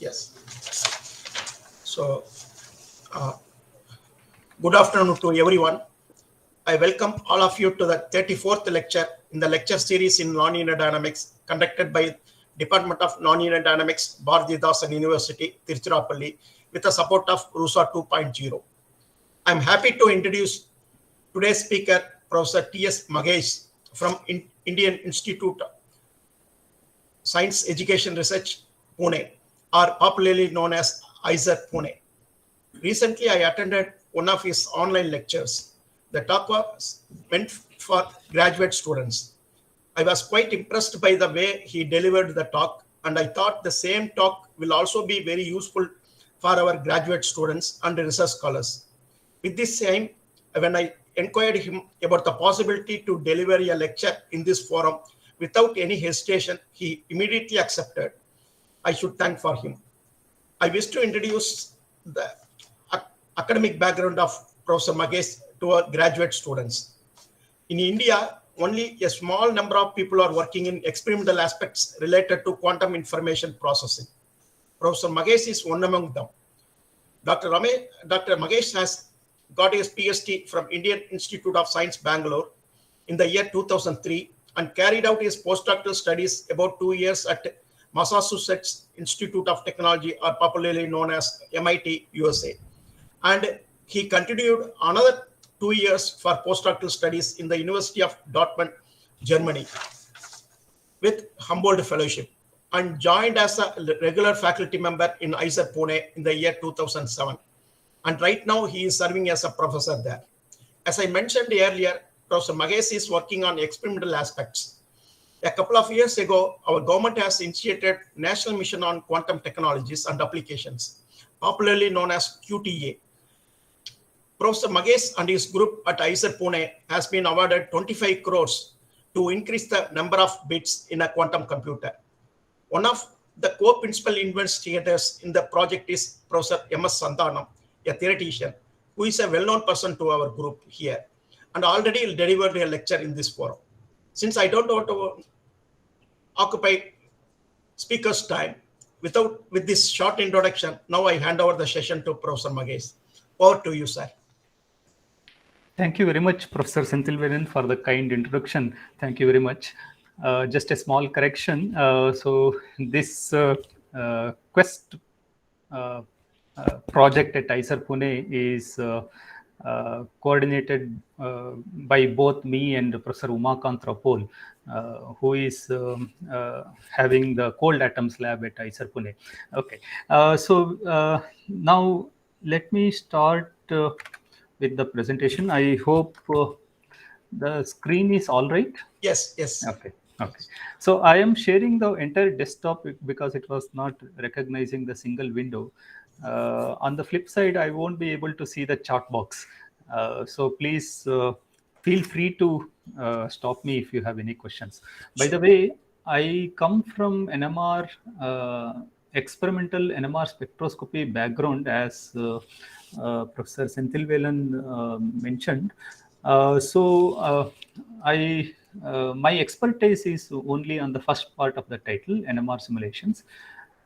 Yes. So, uh, good afternoon to everyone. I welcome all of you to the 34th lecture in the lecture series in Nonlinear Dynamics conducted by Department of Nonlinear Dynamics, Bharathidasan University, Tiruchirappalli, with the support of RUSA 2.0. I'm happy to introduce today's speaker, Professor T.S. Mahesh from Indian Institute of Science Education Research, Pune, or popularly known as ISER Pune. Recently, I attended one of his online lectures. The talk was meant for graduate students. I was quite impressed by the way he delivered the talk, and I thought the same talk will also be very useful for our graduate students and research scholars. With this same, when I inquired him about the possibility to deliver a lecture in this forum without any hesitation, he immediately accepted. I should thank for him. I wish to introduce the academic background of Professor Mahesh to our graduate students. In India, only a small number of people are working in experimental aspects related to quantum information processing. Professor Mahesh is one among them. Dr. Mahesh has got his PhD from Indian Institute of Science, Bangalore in the year 2003 and carried out his postdoctoral studies about 2 years at Massachusetts Institute of Technology, or popularly known as MIT, USA. And he continued another 2 years for postdoctoral studies in the University of Dortmund, Germany, with Humboldt Fellowship, and joined as a regular faculty member in ISER Pune in the year 2007. And right now he is serving as a professor there. As I mentioned earlier, Professor Mahesh is working on experimental aspects. A couple of years ago, our government has initiated National Mission on Quantum Technologies and Applications, popularly known as QTA. Professor Mahesh and his group at ISER Pune has been awarded 25 crores to increase the number of bits in a quantum computer. One of the co-principal investigators in the project is Professor M.S. Santhanam, a theoretician, who is a well-known person to our group here, and already delivered a lecture in this forum. Since I don't want to occupy speaker's time, with this short introduction, now I hand over the session to Professor Mahesh. Over to you, sir. Thank you very much, Professor Senthilvenan, for the kind introduction. Thank you very much. Just a small correction. So this Quest project at ISER Pune is coordinated by both me and Professor Umakant Rapol, who is having the cold atoms lab at ISER Pune. Okay, so now let me start with the presentation. I hope the screen is all right. Yes, yes. Okay. Okay. So I am sharing the entire desktop because it was not recognizing the single window. On the flip side, I won't be able to see the chat box. So please feel free to stop me if you have any questions. By the way, I come from NMR, experimental NMR spectroscopy background, as Professor Senthilvelan mentioned. My expertise is only on the first part of the title, NMR simulations.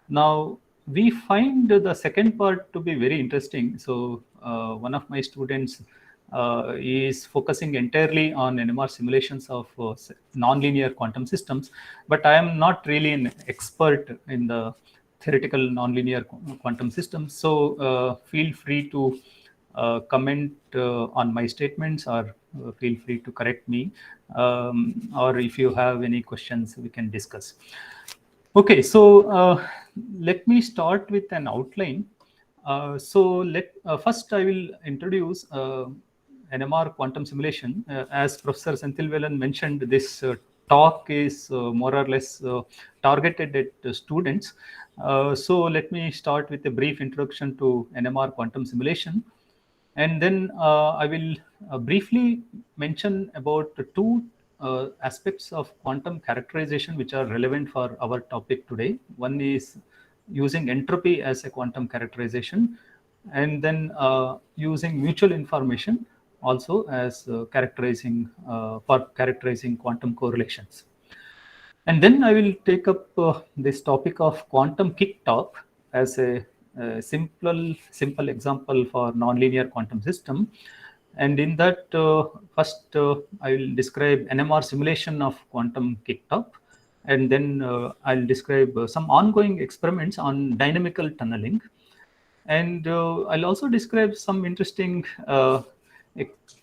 Now, we find the second part to be very interesting. So one of my students is focusing entirely on NMR simulations of nonlinear quantum systems, but I am not really an expert in the theoretical nonlinear quantum systems. So feel free to comment on my statements, or feel free to correct me, or if you have any questions, we can discuss. Okay, so let me start with an outline. First I will introduce NMR quantum simulation. As Professor Senthilvelan mentioned, this talk is more or less targeted at students. So let me start with a brief introduction to NMR quantum simulation. And then I will briefly mention about the two aspects of quantum characterization which are relevant for our topic today. One is using entropy as a quantum characterization, and then using mutual information also as for characterizing quantum correlations. And then I will take up this topic of quantum kick-top. as a simple example for nonlinear quantum system. And in that, first I will describe NMR simulation of quantum kicked-off, and then I'll describe some ongoing experiments on dynamical tunneling. And I'll also describe some interesting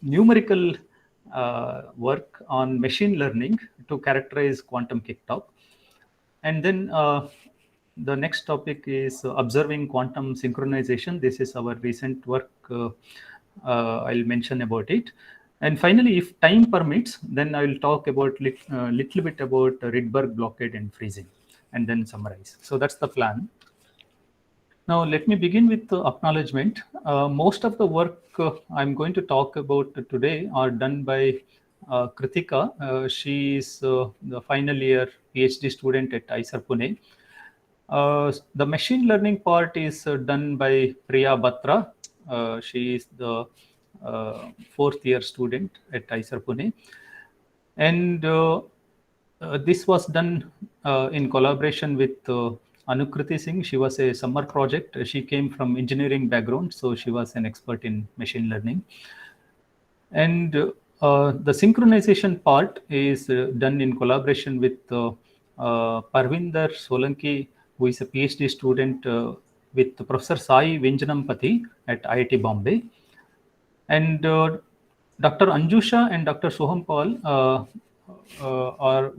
numerical work on machine learning to characterize quantum kicked-off. And then the next topic is observing quantum synchronization. This is our recent work. I'll mention about it. And finally, if time permits, then I will talk about little bit about Rydberg blockade and freezing, and then summarize. So that's the plan. Now, let me begin with the acknowledgement. Most of the work I'm going to talk about today are done by Kritika. She is the final year PhD student at IISER Pune. The machine learning part is done by Priya Batra. She is the fourth year student at IISER Pune. And this was done in collaboration with Anukriti Singh. She was a summer project. She came from engineering background, so she was an expert in machine learning. And the synchronization part is done in collaboration with Parvinder Solanki, who is a PhD student with Professor Sai Vinjanampati at IIT Bombay. And Dr. Anjusha and Dr. Soham Paul were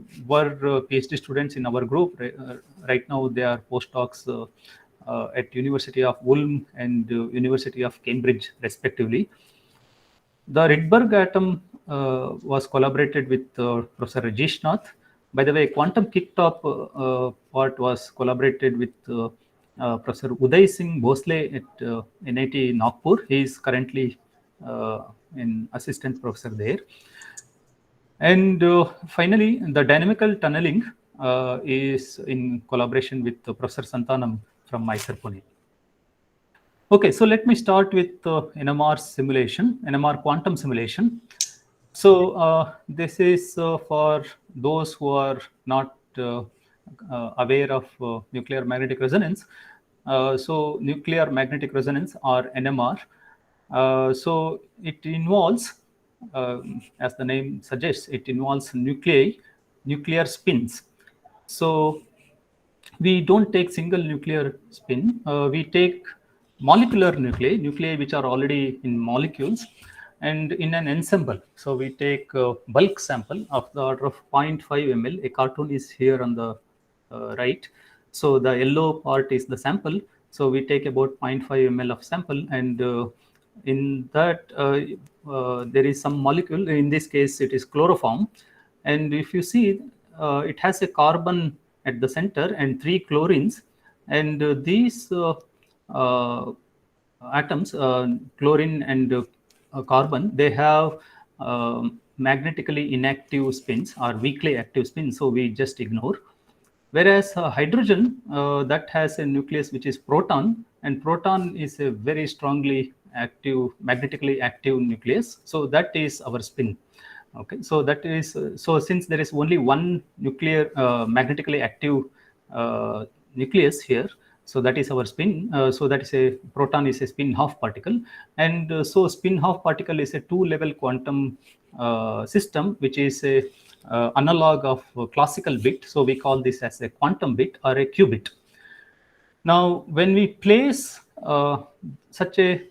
PhD students in our group. Right now, they are postdocs at University of Ulm and University of Cambridge, respectively. The Rydberg atom was collaborated with Professor Rajesh Nath. By the way, quantum kicked-off part was collaborated with Professor Uday Singh Bhosle at NIT Nagpur. He is currently an assistant professor there. And finally, the dynamical tunneling is in collaboration with Professor Santanam from IISER Pune. Okay, so let me start with NMR simulation, NMR quantum simulation. So this is for those who are not aware of nuclear magnetic resonance. So nuclear magnetic resonance, or NMR. So it involves, as the name suggests, it involves nuclear spins. So we don't take single nuclear spin. We take molecular nuclei which are already in molecules and in an ensemble. So we take a bulk sample of the order of 0.5 ml. A cartoon is here on the right. So the yellow part is the sample. So we take about 0.5 ml of sample, and in that there is some molecule. In this case, it is chloroform. And if you see, it has a carbon at the center and 3 chlorines. And these atoms, chlorine and carbon, they have magnetically inactive spins or weakly active spins, so we just ignore. Whereas hydrogen, that has a nucleus which is proton, and proton is a very strongly active, magnetically active nucleus, so that is our spin. Okay, so that is so since there is only one nuclear magnetically active nucleus here, so that is our spin. So that is a proton is a spin half particle, and so spin half particle is a 2-level quantum system, which is a analog of classical bit. So we call this as a quantum bit or a qubit. Now, when we place such a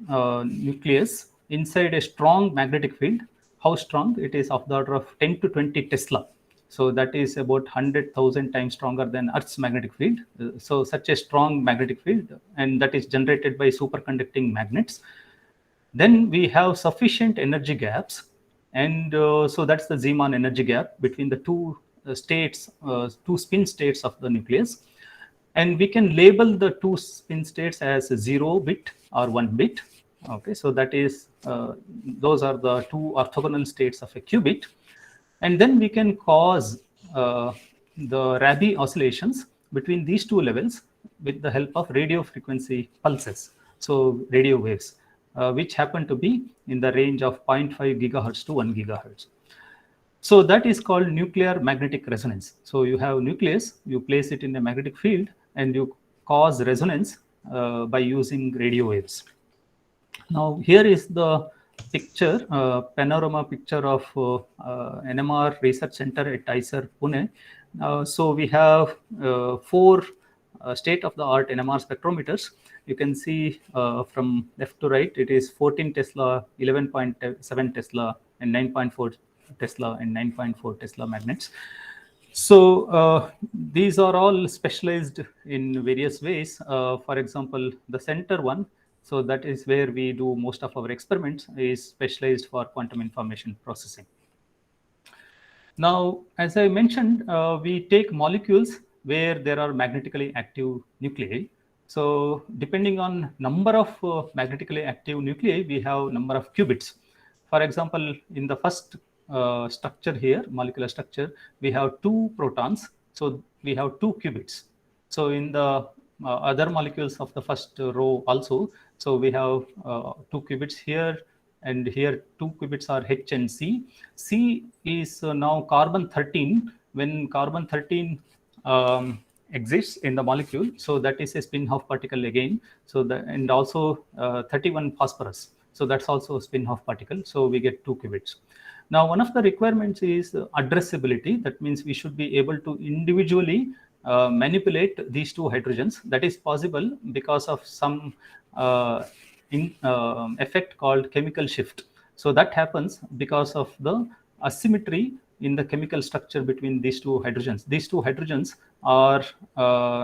nucleus inside a strong magnetic field, how strong? It is of the order of 10 to 20 Tesla. So that is about 100,000 times stronger than Earth's magnetic field. So such a strong magnetic field, and that is generated by superconducting magnets. Then we have sufficient energy gaps, and so that's the Zeeman energy gap between the two states, two spin states of the nucleus. And we can label the two spin states as 0 bit or 1 bit. Okay, so that is those are the two orthogonal states of a qubit. And then we can cause the Rabi oscillations between these two levels with the help of radio frequency pulses, so radio waves, which happen to be in the range of 0.5 gigahertz to 1 gigahertz. So that is called nuclear magnetic resonance. So you have nucleus, you place it in a magnetic field, and you cause resonance by using radio waves. Now here is the picture, panorama picture of NMR Research Center at ISER, Pune. So we have 4 state-of-the-art NMR spectrometers. You can see from left to right, it is 14 Tesla, 11.7 Tesla, and 9.4 Tesla and 9.4 Tesla magnets. So these are all specialized in various ways. For example, the center one, so that is where we do most of our experiments, is specialized for quantum information processing. Now, as I mentioned, we take molecules where there are magnetically active nuclei. So depending on number of magnetically active nuclei, we have number of qubits. For example, in the first structure here, molecular structure, we have 2 protons. So we have 2 qubits. So in the other molecules of the first row also, so we have 2 qubits here, and here 2 qubits are H and C. C is now carbon 13. When carbon 13 exists in the molecule, so that is a spin-half particle again. So and also 31 phosphorus. So that's also a spin-half particle. So we get 2 qubits. Now, one of the requirements is addressability. That means we should be able to individually manipulate these 2 hydrogens. That is possible because of some effect called chemical shift. So that happens because of the asymmetry in the chemical structure between these 2 hydrogens. These 2 hydrogens are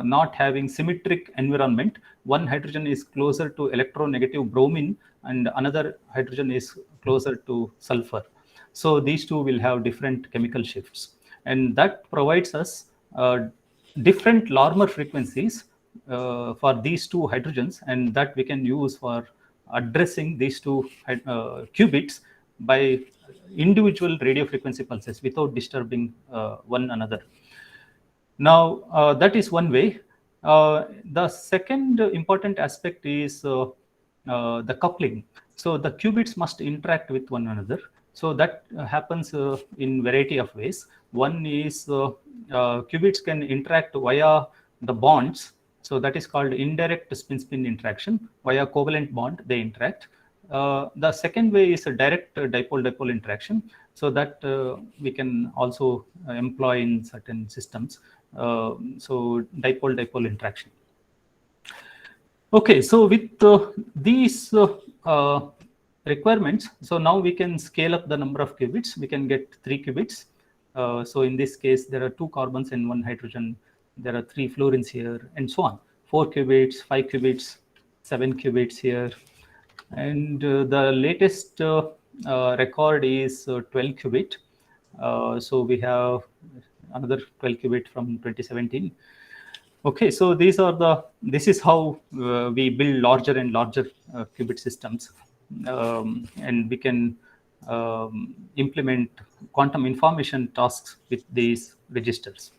not having symmetric environment. One hydrogen is closer to electronegative bromine and another hydrogen is closer to sulfur. So these 2 will have different chemical shifts, and that provides us different Larmor frequencies for these 2 hydrogens, and that we can use for addressing these 2 qubits by individual radio frequency pulses without disturbing one another. Now, that is one way. The second important aspect is the coupling. So the qubits must interact with one another. So that happens in variety of ways. One is qubits can interact via the bonds. So that is called indirect spin-spin interaction. Via covalent bond, they interact. The second way is a direct dipole-dipole interaction. So that we can also employ in certain systems. So dipole-dipole interaction. Okay, so with these requirements, so now we can scale up the number of qubits. We can get 3 qubits. So in this case, there are 2 carbons and 1 hydrogen. There are 3 fluorines here, and so on. 4 qubits, 5 qubits, 7 qubits here. And the latest record is 12 qubit. So we have another 12 qubit from 2017. Okay, so this is how we build larger and larger qubit systems, and we can implement quantum information tasks with these registers.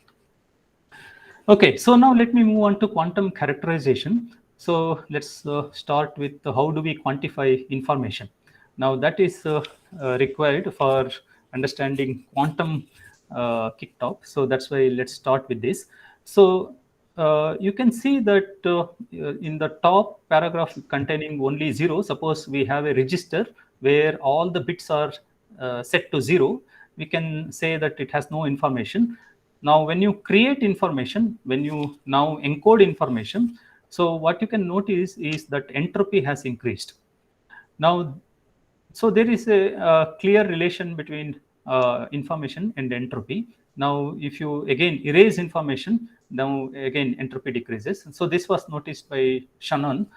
Okay, so now let me move on to quantum characterization. So let's start with how do we quantify information. Now that is required for understanding quantum kicked off. So that's why let's start with this. So you can see that in the top paragraph containing only 0, suppose we have a register where all the bits are set to 0, we can say that it has no information. Now, when you create information, when you now encode information, so what you can notice is that entropy has increased. Now, so there is a clear relation between information and entropy. Now, if you again erase information, now again entropy decreases. So this was noticed by Shannon,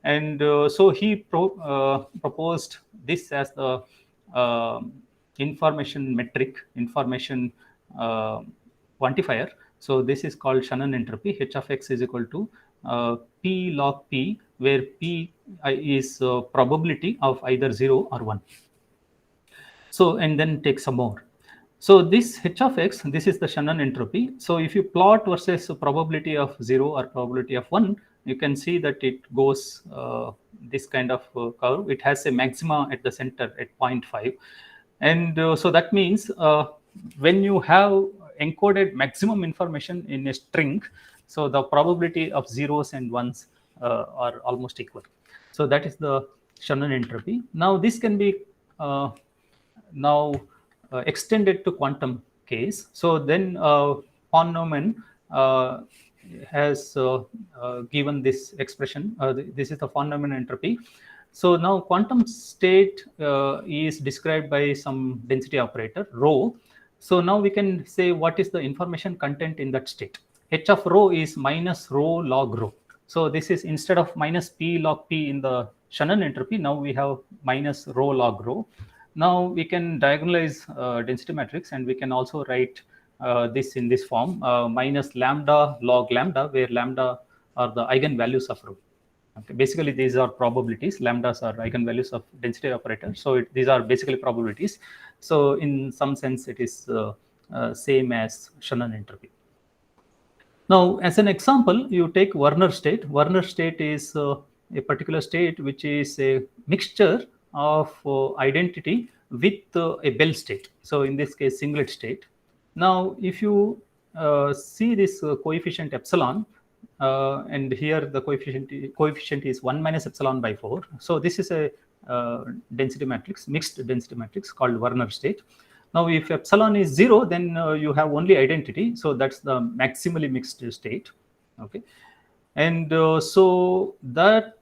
and so he proposed this as the information metric, information quantifier. So this is called Shannon entropy. H of x is equal to p log p, where p is probability of either 0 or 1. So, and then take some more. So this h of x, this is the Shannon entropy. So if you plot versus probability of 0 or probability of 1, you can see that it goes this kind of curve. It has a maxima at the center at 0.5. And so that means when you have encoded maximum information in a string, So the probability of zeros and ones are almost equal. So that is the Shannon entropy. Now this can be now extended to quantum case. So then von Neumann has given this expression. This is the von Neumann entropy. So now quantum state is described by some density operator rho. So now we can say what is the information content in that state. H of rho is minus rho log rho. So this is instead of minus p log p in the Shannon entropy, now we have minus rho log rho. Now we can diagonalize density matrix, and we can also write this in this form, minus lambda log lambda, where lambda are the eigenvalues of rho. Okay. Basically, these are probabilities. Lambdas are eigenvalues of density operator. So these are basically probabilities. So in some sense, it is same as Shannon entropy. Now, as an example, you take Werner state. Werner state is a particular state which is a mixture of identity with a Bell state. So in this case, singlet state. Now, if you see this coefficient epsilon, and here the coefficient is 1 minus epsilon by 4. So this is a density matrix, mixed density matrix called Werner state. Now, if epsilon is 0, then you have only identity. So that's the maximally mixed state. Okay, and so that,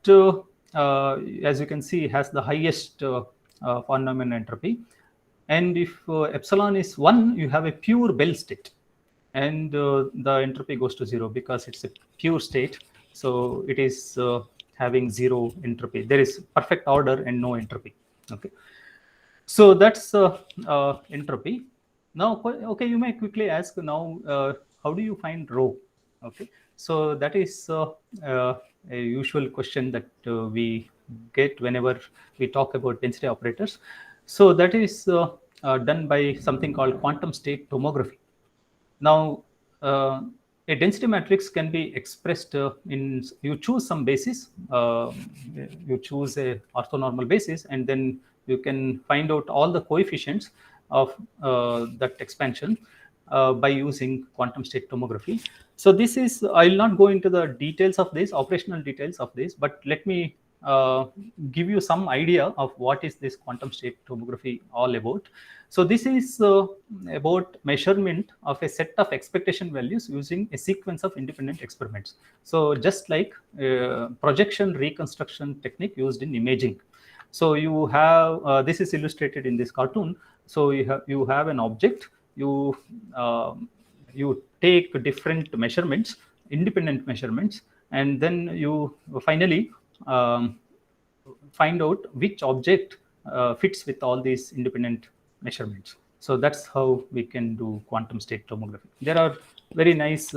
as you can see, has the highest von Neumann entropy. And if epsilon is 1, you have a pure Bell state, and the entropy goes to 0 because it's a pure state. So it is having 0 entropy. There is perfect order and no entropy. Okay. So that's entropy. Now, okay, you may quickly ask now, how do you find rho? Okay, so that is a usual question that we get whenever we talk about density operators. So that is done by something called quantum state tomography. Now, a density matrix can be expressed in, you choose some basis, you choose a orthonormal basis, and then you can find out all the coefficients of that expansion by using quantum state tomography. So this is, I will not go into the details of this, operational details of this, but let me give you some idea of what is this quantum state tomography all about. So this is about measurement of a set of expectation values using a sequence of independent experiments. So just like projection reconstruction technique used in imaging. So you have, this is illustrated in this cartoon. So you have an object, you take different measurements, independent measurements, and then you finally find out which object fits with all these independent measurements. So that's how we can do quantum state tomography. There are very nice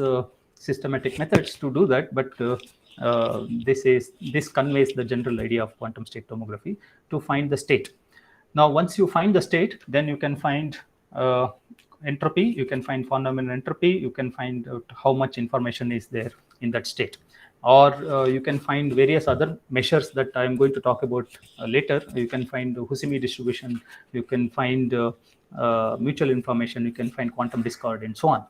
systematic methods to do that, but this conveys the general idea of quantum state tomography to find the state. Now, once you find the state, then you can find entropy, you can find von Neumann entropy, you can find out how much information is there in that state. Or you can find various other measures that I'm going to talk about later. You can find Husimi distribution, you can find mutual information, you can find quantum discord, and so on.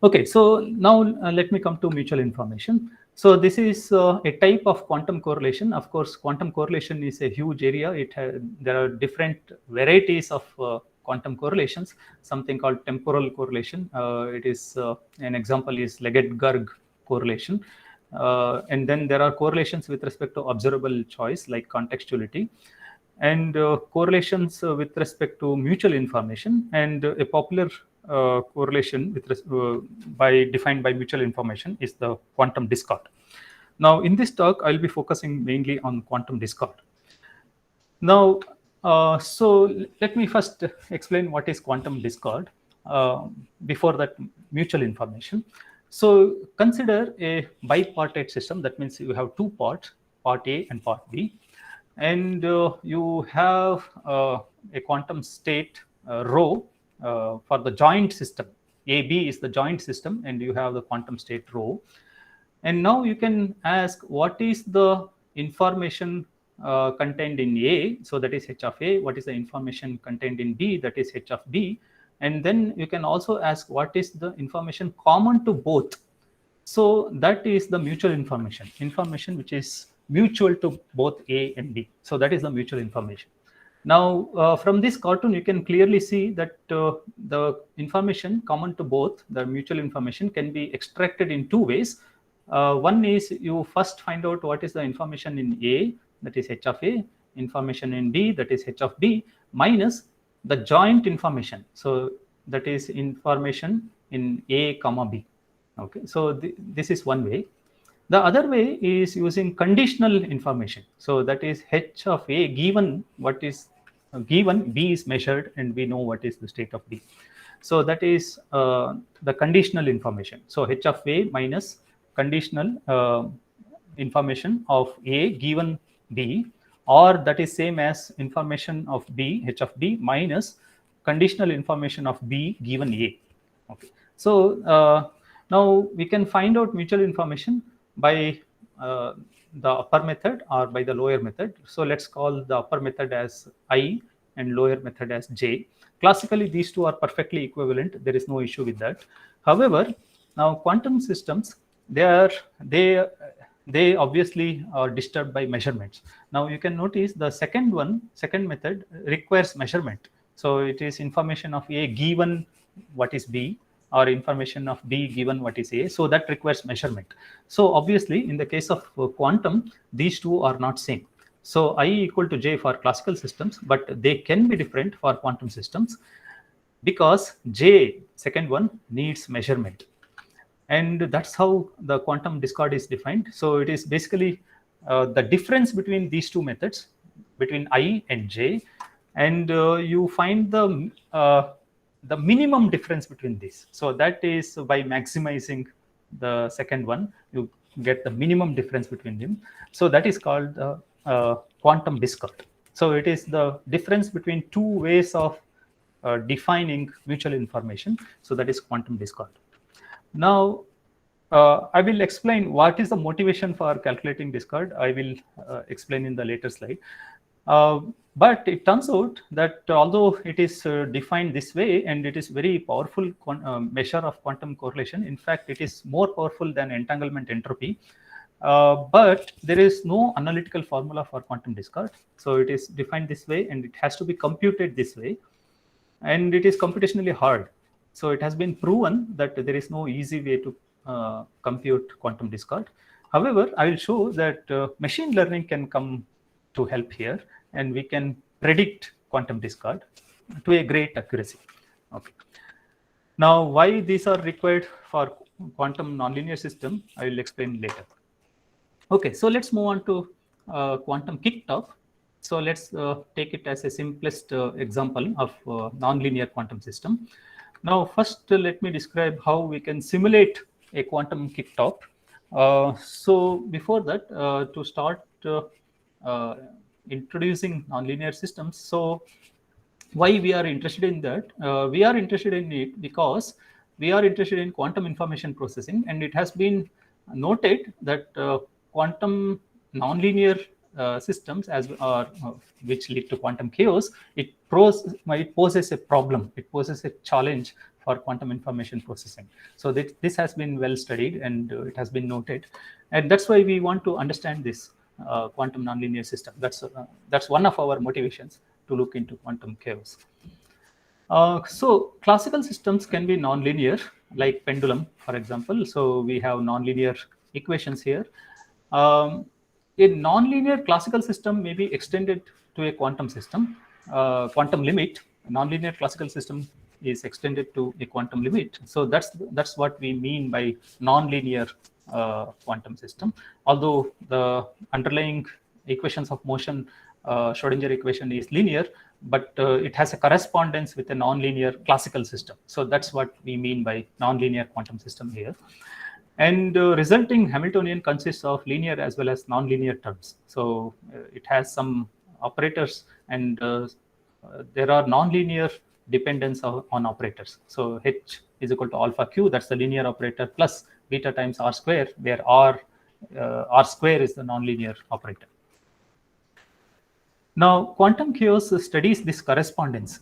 Okay, so now let me come to mutual information. So this is a type of quantum correlation. Of course, quantum correlation is a huge area. There are different varieties of quantum correlations, something called temporal correlation. It is an example is Leggett-Gerg correlation. And then there are correlations with respect to observable choice like contextuality, and correlations with respect to mutual information, and a popular correlation with defined by mutual information is the quantum discord. Now in this talk, I'll be focusing mainly on quantum discord. Now, so let me first explain what is quantum discord. Before that, mutual information. So consider a bipartite system. That means you have two parts, part A and part B, and you have a quantum state rho for the joint system. AB is the joint system, and you have the quantum state rho. And now you can ask, what is the information contained in A? So that is H of A. What is the information contained in B? That is H of B. And then you can also ask, what is the information common to both? So that is the mutual information which is mutual to both A and B. So that is the mutual information. Now, from this cartoon, you can clearly see that the information common to both, the mutual information, can be extracted in two ways. One is you first find out what is the information in A, that is H of A, information in B, that is H of B, minus the joint information. So that is information in A comma B. Okay, so this is one way. The other way is using conditional information. So that is H of A given what is given B is measured and we know what is the state of B. So that is the conditional information. So H of A minus conditional information of A given B, or that is same as information of B, H of B minus conditional information of B given A. Okay. So now we can find out mutual information by the upper method or by the lower method. So let's call the upper method as I and lower method as J. Classically, these two are perfectly equivalent. There is no issue with that. However, now quantum systems, they obviously are disturbed by measurements. Now you can notice the second method requires measurement. So it is information of A given what is B, or information of B given what is A. So that requires measurement. So obviously in the case of quantum, these two are not same. So I equal to J for classical systems, but they can be different for quantum systems because J, second one, needs measurement. And that's how the quantum discord is defined. So it is basically the difference between these two methods, between I and J, and you find the minimum difference between these. So that is by maximizing the second one, you get the minimum difference between them. So that is called quantum discord. So it is the difference between two ways of defining mutual information. So that is quantum discord. Now, I will explain what is the motivation for calculating discord. I will explain in the later slide. But it turns out that although it is defined this way and it is very powerful measure of quantum correlation, in fact, it is more powerful than entanglement entropy. But there is no analytical formula for quantum discord. So it is defined this way and it has to be computed this way. And it is computationally hard. So it has been proven that there is no easy way to compute quantum discord. However, I will show that machine learning can come to help here, and we can predict quantum discord to a great accuracy. Okay. Now, why these are required for quantum nonlinear system, I will explain later. Okay, so let's move on to quantum kicked-off. So let's take it as a simplest example of nonlinear quantum system. Now, first, let me describe how we can simulate a quantum kicked-off. So before that, to start introducing nonlinear systems, so why we are interested in that? We are interested in it because we are interested in quantum information processing, and it has been noted that quantum nonlinear systems which lead to quantum chaos, it poses a problem, it poses a challenge for quantum information processing. So this has been well studied and it has been noted, and that's why we want to understand this quantum nonlinear system. That's one of our motivations to look into quantum chaos. So classical systems can be nonlinear, like pendulum, for example. So we have nonlinear equations here. A nonlinear classical system may be extended to a quantum system, quantum limit. A nonlinear classical system is extended to a quantum limit. So that's what we mean by nonlinear quantum system. Although the underlying equations of motion, Schrodinger equation, is linear, but it has a correspondence with a nonlinear classical system. So that's what we mean by nonlinear quantum system here. And resulting Hamiltonian consists of linear as well as nonlinear terms. So it has some operators, and there are nonlinear dependence on operators. So H is equal to alpha Q, that's the linear operator, plus beta times R square, where R square is the nonlinear operator. Now, quantum chaos studies this correspondence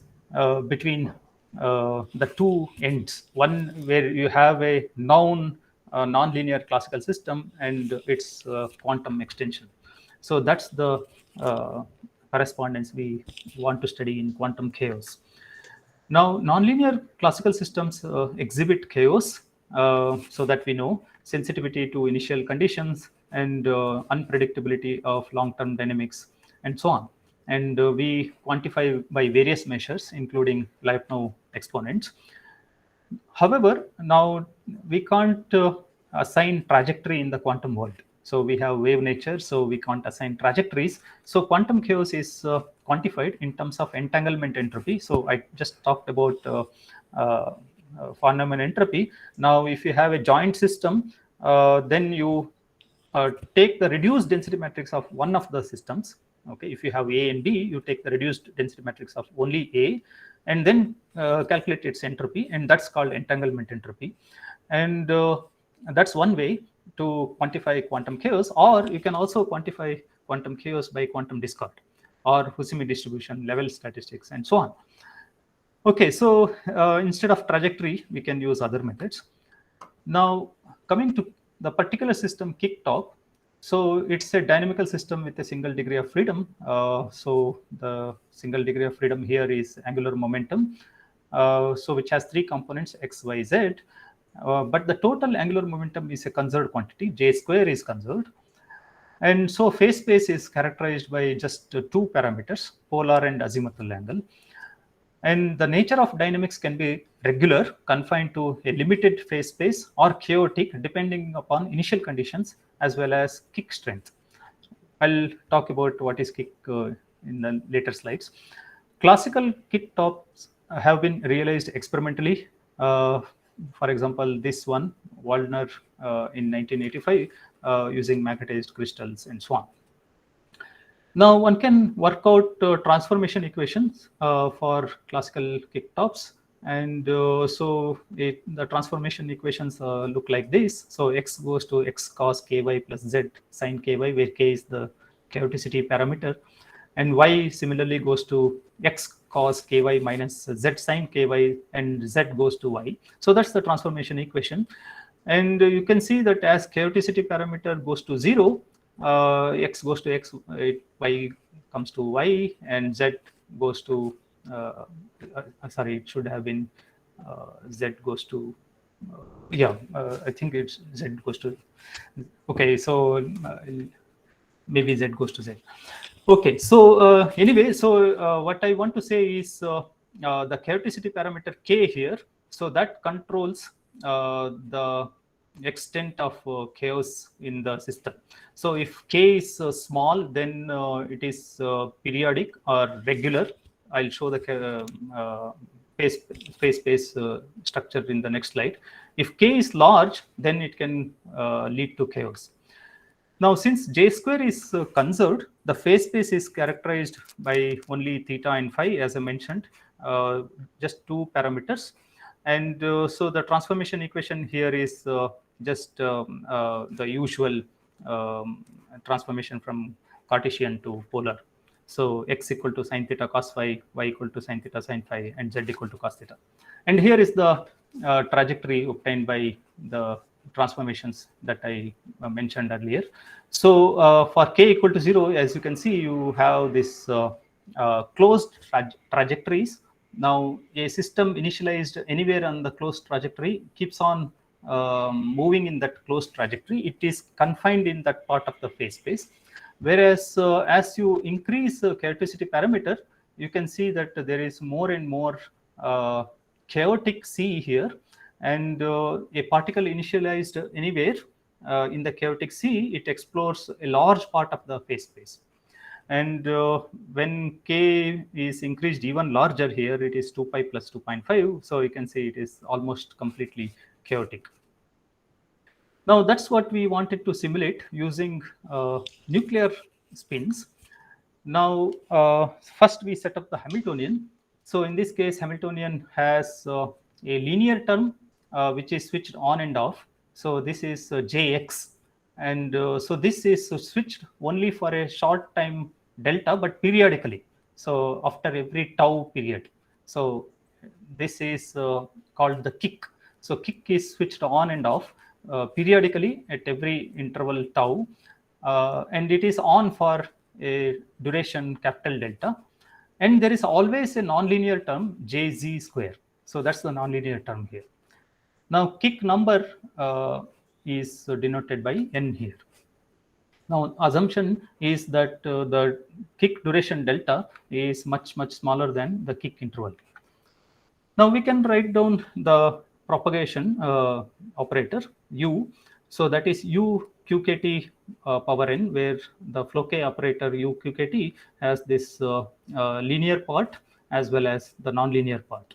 between the two ends. One where you have a known nonlinear classical system and its quantum extension. So that's the correspondence we want to study in quantum chaos. Now, nonlinear classical systems exhibit chaos, so that we know sensitivity to initial conditions and unpredictability of long-term dynamics and so on. And we quantify by various measures, including Lyapunov exponents. However, now we can't assign trajectory in the quantum world. So we have wave nature, so we can't assign trajectories. So quantum chaos is quantified in terms of entanglement entropy. So I just talked about Farnham entropy. Now, if you have a joint system, then you take the reduced density matrix of one of the systems. Okay, if you have A and B, you take the reduced density matrix of only A, and then calculate its entropy, and that's called entanglement entropy. And that's one way to quantify quantum chaos. Or you can also quantify quantum chaos by quantum discord or Husimi distribution, level statistics, and so on. Okay, so instead of trajectory, we can use other methods. Now, coming to the particular system kick-top, so it's a dynamical system with a single degree of freedom. So the single degree of freedom here is angular momentum, so which has three components, x, y, z. But the total angular momentum is a conserved quantity, j square is conserved. And so phase space is characterized by just two parameters, polar and azimuthal angle. And the nature of dynamics can be regular, confined to a limited phase space, or chaotic, depending upon initial conditions as well as kick strength. I'll talk about what is kick in the later slides. Classical kick tops have been realized experimentally. For example, this one, Waldner in 1985, using magnetized crystals and so on. Now, one can work out transformation equations for classical kick tops. And so the transformation equations look like this. So x goes to x cos ky plus z sin ky, where k is the chaoticity parameter. And y similarly goes to x cos ky minus z sin ky, and z goes to y. So that's the transformation equation. And you can see that as chaoticity parameter goes to 0, x goes to x, y comes to y, and z goes to, sorry, it should have been z goes to, I think it's z goes to, okay, so maybe z goes to z. Okay, so anyway, so what I want to say is the chaoticity parameter k here, so that controls the extent of chaos in the system. So if k is small, then it is periodic or regular. I'll show the phase space structure in the next slide. If k is large, then it can lead to chaos. Now, since j square is conserved, the phase space is characterized by only theta and phi, as I mentioned, just two parameters. And so the transformation equation here is just the usual transformation from Cartesian to polar. So x equal to sine theta cos phi, y equal to sine theta sine phi, and z equal to cos theta. And here is the trajectory obtained by the transformations that I mentioned earlier. So for k equal to 0, as you can see, you have this closed trajectories. Now, a system initialized anywhere on the closed trajectory keeps on moving in that closed trajectory. It is confined in that part of the phase space. Whereas as you increase chaoticity parameter, you can see that there is more and more chaotic C here, and a particle initialized anywhere in the chaotic C, it explores a large part of the phase space. And when k is increased even larger here, it is 2 pi plus 2.5. So you can see it is almost completely chaotic. Now, that's what we wanted to simulate using nuclear spins. Now, first we set up the Hamiltonian. So in this case, Hamiltonian has a linear term which is switched on and off. So this is Jx. And so this is switched only for a short time delta, but periodically. So after every tau period. So this is called the kick. So kick is switched on and off periodically at every interval tau, and it is on for a duration capital delta, and there is always a nonlinear term jz square. So that's the nonlinear term here. Now kick number is denoted by n here. Now assumption is that the kick duration delta is much smaller than the kick interval. Now we can write down the propagation operator u. So that is u qkt power n, where the flow k operator u qkt has this linear part as well as the nonlinear part.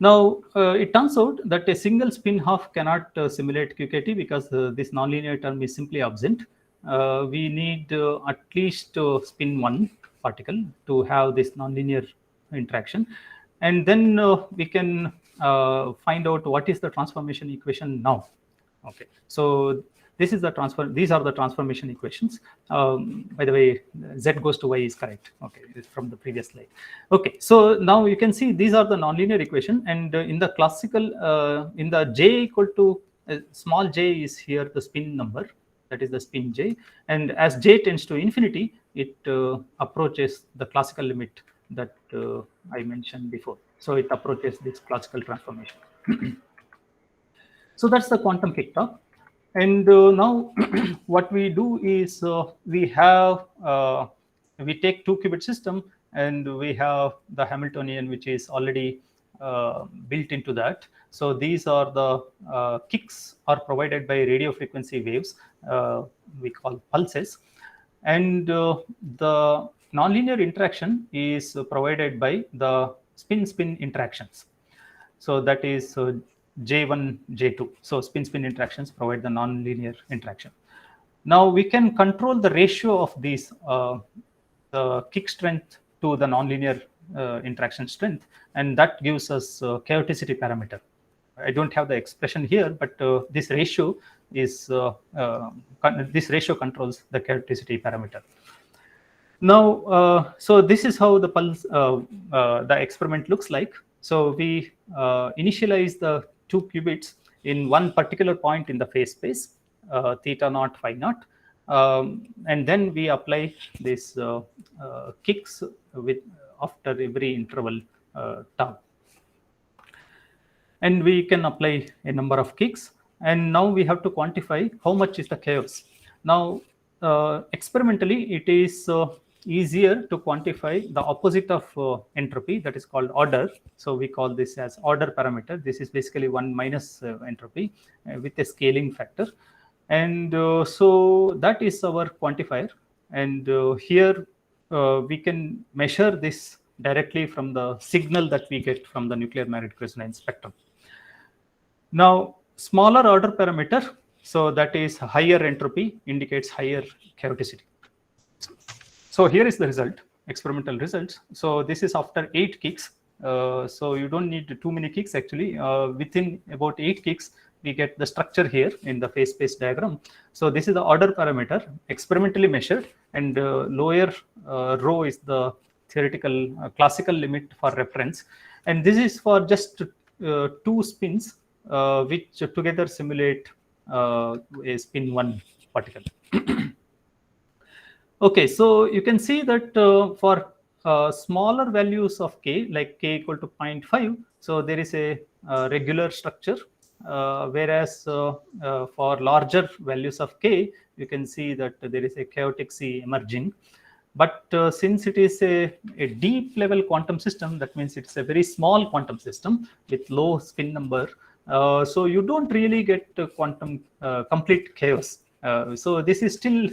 Now, it turns out that a single spin half cannot simulate QKT because this nonlinear term is simply absent. We need at least spin one particle to have this nonlinear interaction. And then we can find out what is the transformation equation now. Okay, so this is the these are the transformation equations. By the way, z goes to y is correct. Okay, it's from the previous slide. Okay, so now you can see these are the nonlinear equation, and in the classical, in the j equal to small j is here the spin number, that is the spin j, and as j tends to infinity, it approaches the classical limit that I mentioned before. So it approaches this classical transformation. So that's the quantum kicktalk. And now what we do is we take 2-qubit system, and we have the Hamiltonian, which is already built into that. So these are the kicks are provided by radio frequency waves, we call pulses, and the nonlinear interaction is provided by the spin-spin interactions. So that is J1, J2. So spin-spin interactions provide the nonlinear interaction. Now we can control the ratio of these the kick strength to the nonlinear interaction strength, and that gives us chaoticity parameter. I don't have the expression here, but this ratio is this ratio controls the chaoticity parameter. Now, so this is how the pulse, the experiment looks like. So we initialize the 2 qubits in one particular point in the phase space, theta naught, phi naught, and then we apply this kicks with after every interval tau. And we can apply a number of kicks, and now we have to quantify how much is the chaos. Now, experimentally, it is easier to quantify the opposite of entropy, that is called order. So we call this as order parameter. This is basically 1 minus entropy with a scaling factor. And so that is our quantifier. And here we can measure this directly from the signal that we get from the nuclear magnetic resonance spectrum. Now, smaller order parameter, so that is higher entropy, indicates higher chaoticity. So here is the result, experimental results. So this is after 8 kicks. So you don't need too many kicks actually. Within about 8 kicks, we get the structure here in the phase space diagram. So this is the order parameter experimentally measured, and lower rho is the theoretical classical limit for reference. And this is for just 2 spins which together simulate a spin 1 particle. Okay, so you can see that for smaller values of k, like k equal to 0.5, so there is a regular structure, whereas for larger values of k, you can see that there is a chaotic C emerging. But since it is a deep level quantum system, that means it's a very small quantum system with low spin number. So you don't really get quantum complete chaos. So this is still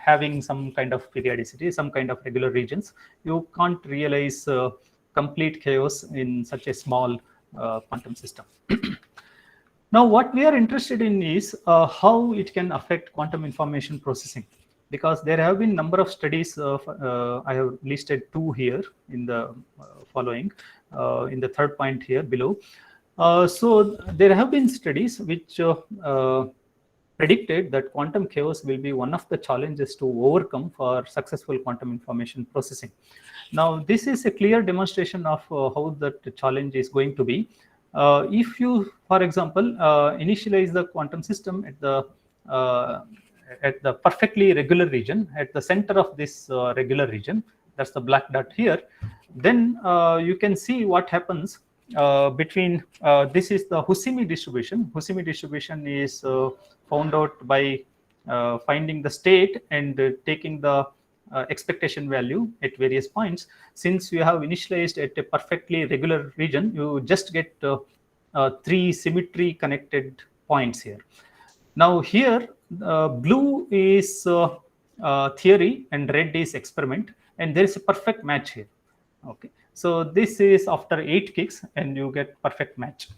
having some kind of periodicity, some kind of regular regions. You can't realize complete chaos in such a small quantum system. Now, what we are interested in is how it can affect quantum information processing, because there have been number of studies. I have listed 2 here in the following, in the third point here below. So there have been studies which predicted that quantum chaos will be one of the challenges to overcome for successful quantum information processing. Now, this is a clear demonstration of how that challenge is going to be. If you, for example, initialize the quantum system uh, at the perfectly regular region, at the center of this regular region, that's the black dot here, then you can see what happens between, this is the Husimi distribution. Husimi distribution is found out by finding the state and taking the expectation value at various points. Since you have initialized at a perfectly regular region, you just get three symmetry connected points here. Now here, blue is theory and red is experiment, and there is a perfect match here. Okay, so this is after 8 kicks, and you get perfect match.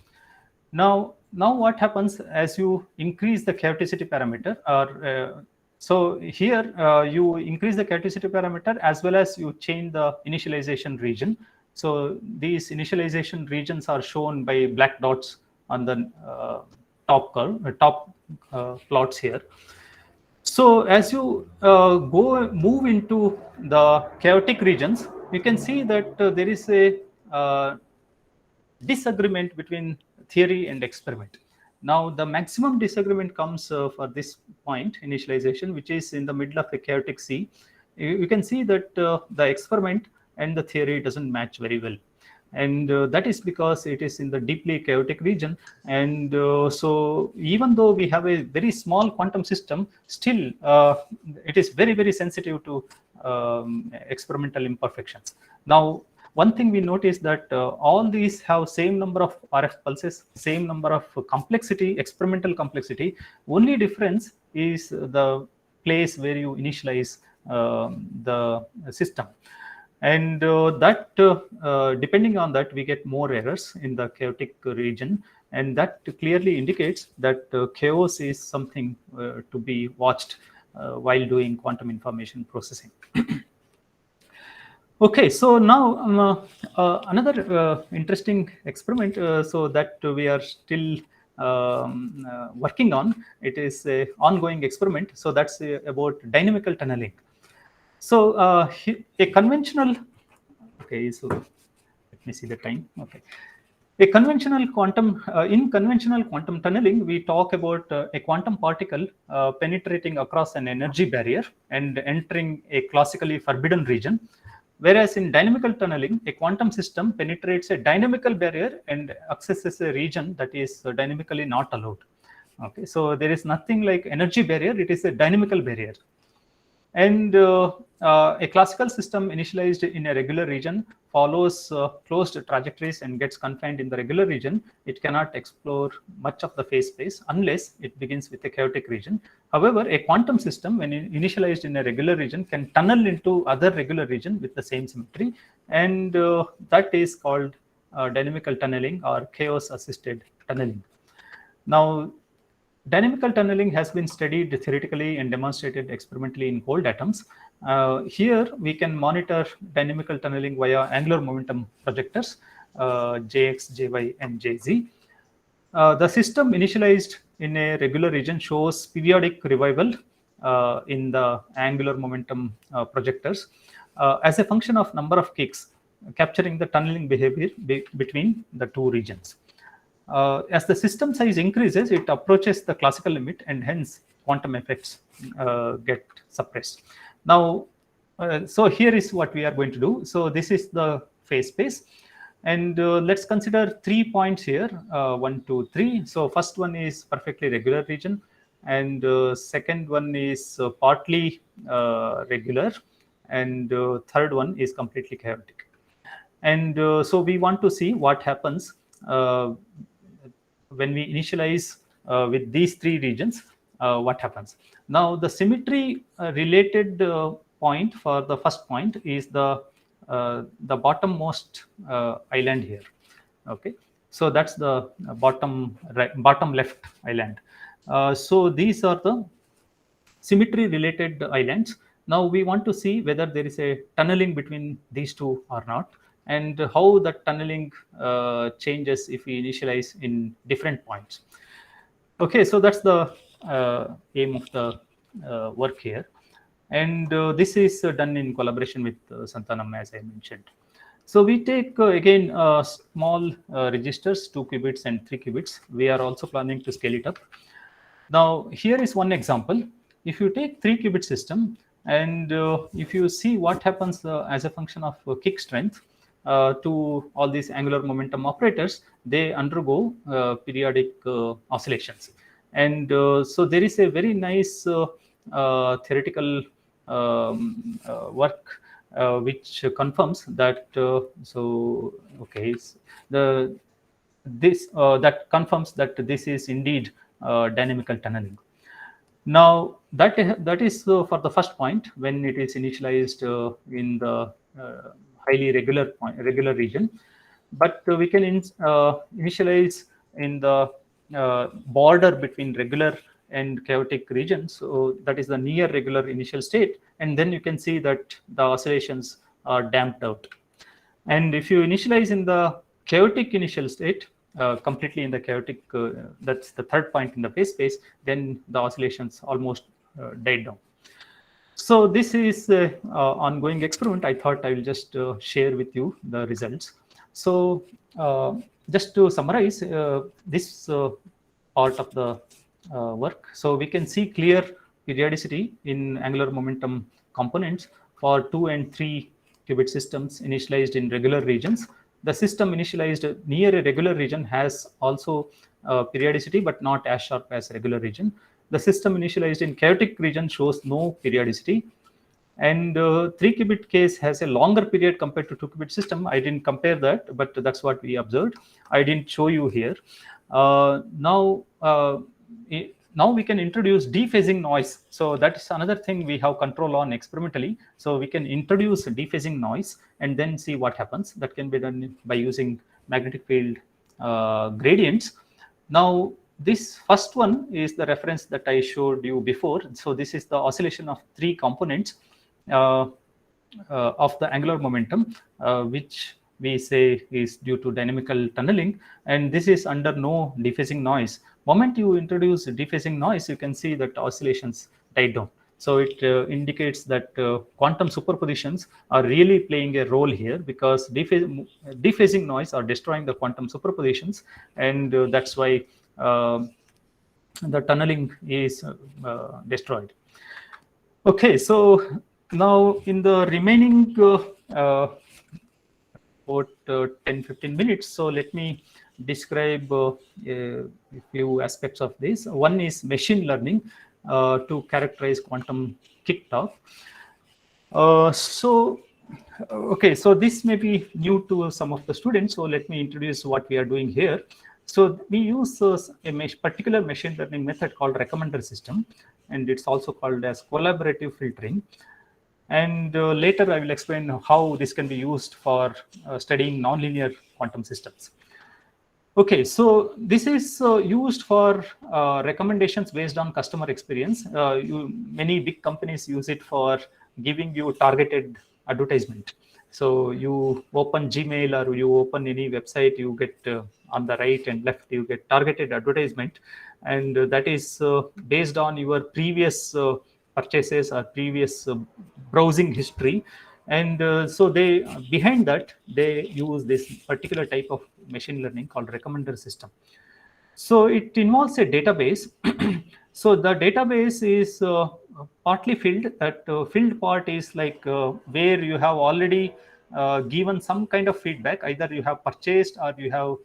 Now what happens as you increase the chaoticity parameter, or so here you increase the chaoticity parameter as well as you change the initialization region. So these initialization regions are shown by black dots on the top curve, top plots here. So as you move into the chaotic regions, you can see that there is a disagreement between theory and experiment. Now the maximum disagreement comes for this point initialization, which is in the middle of a chaotic sea. You can see that the experiment and the theory doesn't match very well, and that is because it is in the deeply chaotic region. And so even though we have a very small quantum system, still it is very sensitive to experimental imperfections. Now one thing we notice that all these have same number of RF pulses, same number of complexity, experimental complexity. Only difference is the place where you initialize the system. And that depending on that, we get more errors in the chaotic region, and that clearly indicates that chaos is something to be watched while doing quantum information processing. Okay, so now another interesting experiment so that we are still working on. It is an ongoing experiment. So that's about dynamical tunneling. So a conventional, okay, so let me see the time. Okay. A conventional quantum, in conventional quantum tunneling, we talk about a quantum particle penetrating across an energy barrier and entering a classically forbidden region. Whereas in dynamical tunneling, a quantum system penetrates a dynamical barrier and accesses a region that is dynamically not allowed. Okay, so there is nothing like energy barrier, it is a dynamical barrier. And a classical system initialized in a regular region follows closed trajectories and gets confined in the regular region. It cannot explore much of the phase space unless it begins with a chaotic region. However, a quantum system, when initialized in a regular region, can tunnel into other regular region with the same symmetry, and that is called dynamical tunneling or chaos-assisted tunneling. Now, dynamical tunneling has been studied theoretically and demonstrated experimentally in cold atoms. Here, we can monitor dynamical tunneling via angular momentum projectors, Jx, Jy, and Jz. The system initialized in a regular region shows periodic revival in the angular momentum projectors as a function of number of kicks, capturing the tunneling behavior between the two regions. As the system size increases, it approaches the classical limit, and hence quantum effects get suppressed. Now, so here is what we are going to do. So this is the phase space, and let's consider 3 points here, 1, 2, 3. So first one is perfectly regular region, and second one is partly regular, and third one is completely chaotic. And so we want to see what happens when we initialize with these 3 regions, what happens. Now, the symmetry related point for the first point is the bottommost island here. Okay, so that's the bottom left island. So these are the symmetry related islands. Now we want to see whether there is a tunneling between these two or not, and how that tunneling changes if we initialize in different points. Okay, so that's the aim of the work here, and this is done in collaboration with Santanam, as I mentioned. So we take again small registers, 2 qubits and 3 qubits. We are also planning to scale it up. Now here is one example. If you take 3 qubit system and if you see what happens as a function of kick strength to all these angular momentum operators, they undergo periodic oscillations. And so there is a very nice theoretical work which confirms that the this that confirms that this is indeed dynamical tunneling. Now that is for the first point when it is initialized in the highly regular region, but we can initialize in the border between regular and chaotic regions. So that is the near regular initial state, and then you can see that the oscillations are damped out. And if you initialize in the chaotic initial state, completely in the chaotic, that's the third point in the phase space, then the oscillations almost died down. So this is ongoing experiment. I thought I will just share with you the results. So just to summarize this part of the work, so we can see clear periodicity in angular momentum components for 2 and 3 qubit systems initialized in regular regions. The system initialized near a regular region has also periodicity, but not as sharp as regular region. The system initialized in chaotic region shows no periodicity. And 3 qubit case has a longer period compared to 2 qubit system. I didn't compare that, but that's what we observed. I didn't show you here. Now we can introduce dephasing noise. So that's another thing we have control on experimentally. So we can introduce dephasing noise and then see what happens. That can be done by using magnetic field gradients. Now this first one is the reference that I showed you before. So this is the oscillation of 3 components of the angular momentum, which we say is due to dynamical tunneling, and this is under no dephasing noise. Moment you introduce dephasing noise, you can see that oscillations died down. So it indicates that quantum superpositions are really playing a role here, because dephasing noise are destroying the quantum superpositions, and that's why the tunneling is destroyed. Okay, so now in the remaining about 10-15 minutes, so let me describe a few aspects of this. One is machine learning to characterize quantum kick-off. Okay, so this may be new to some of the students, so let me introduce what we are doing here. So we use a particular machine learning method called recommender system, and it's also called as collaborative filtering. And later I will explain how this can be used for studying nonlinear quantum systems. Okay, so this is used for recommendations based on customer experience. Many big companies use it for giving you targeted advertisement. So you open Gmail or you open any website, you get on the right and left, you get targeted advertisement. And that is based on your previous purchases or previous browsing history. And so they behind that, they use this particular type of machine learning called recommender system. So it involves a database. So the database is partly filled. That filled part is like where you have already given some kind of feedback. Either you have purchased or you have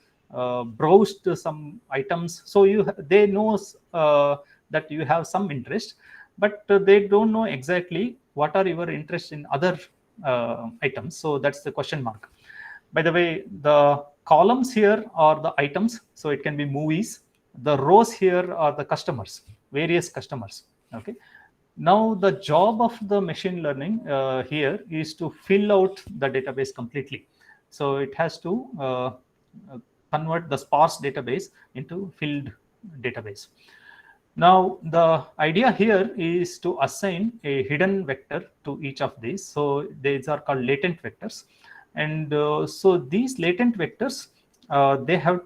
browsed some items. So they know that you have some interest, but they don't know exactly what are your interests in other items. So that's the question mark. By the way, the columns here are the items, so it can be movies. The rows here are the customers, various customers. Okay. Now the job of the machine learning here is to fill out the database completely. So it has to convert the sparse database into filled database. Now the idea here is to assign a hidden vector to each of these. So these are called latent vectors. And so these latent vectors, they have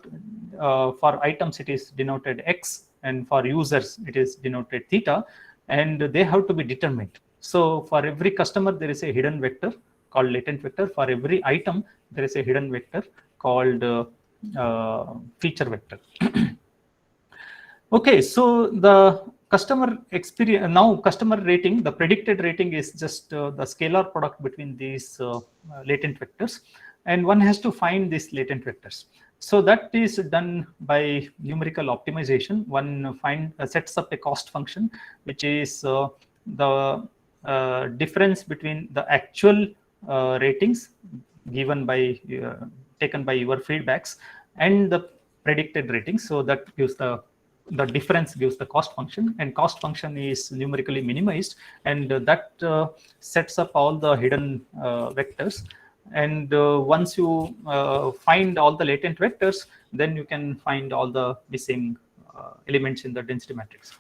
for items it is denoted x, and for users it is denoted theta, and they have to be determined. So for every customer there is a hidden vector called latent vector. For every item, there is a hidden vector called feature vector. Okay, so the customer experience, now customer rating, the predicted rating is just the scalar product between these latent vectors, and one has to find these latent vectors. So that is done by numerical optimization. One sets up a cost function, which is the difference between the actual ratings given by taken by your feedbacks and the predicted ratings. So that gives the difference gives the cost function, and cost function is numerically minimized, and that sets up all the hidden vectors. And once you find all the latent vectors, then you can find all the missing elements in the density matrix.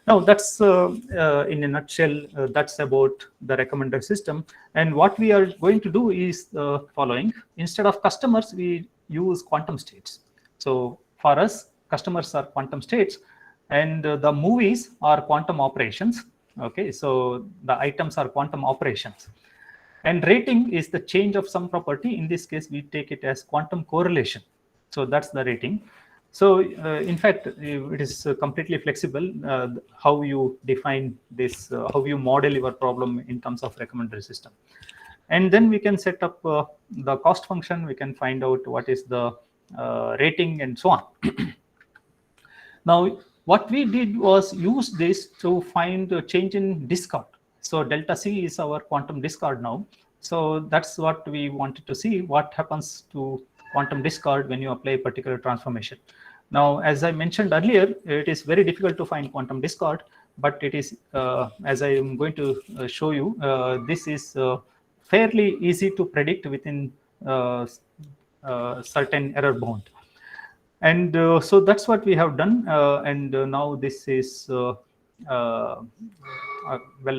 Now that's in a nutshell, that's about the recommender system. And what we are going to do is the following. Instead of customers, we use quantum states. So for us, customers are quantum states, and the movies are quantum operations. Okay, so the items are quantum operations. And rating is the change of some property. In this case, we take it as quantum correlation. So that's the rating. So in fact, it is completely flexible how you define this, how you model your problem in terms of recommender system. And then we can set up the cost function. We can find out what is the rating and so on. Now, what we did was use this to find a change in discard. So delta C is our quantum discard now. So that's what we wanted to see, what happens to quantum discard when you apply a particular transformation. Now, as I mentioned earlier, it is very difficult to find quantum discard, but it is, as I am going to show you, this is fairly easy to predict within certain error bound. And so that's what we have done, and now this is well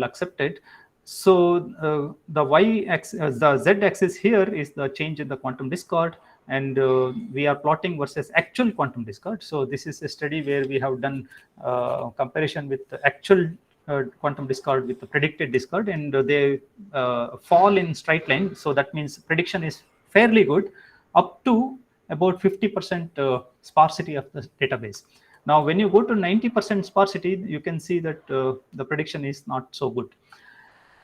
accepted. So the y-axis, the z-axis here is the change in the quantum discard, and we are plotting versus actual quantum discard. So this is a study where we have done comparison with the actual quantum discard with the predicted discard, and they fall in straight line. So that means prediction is fairly good up to about 50% sparsity of the database. Now, when you go to 90% sparsity, you can see that the prediction is not so good.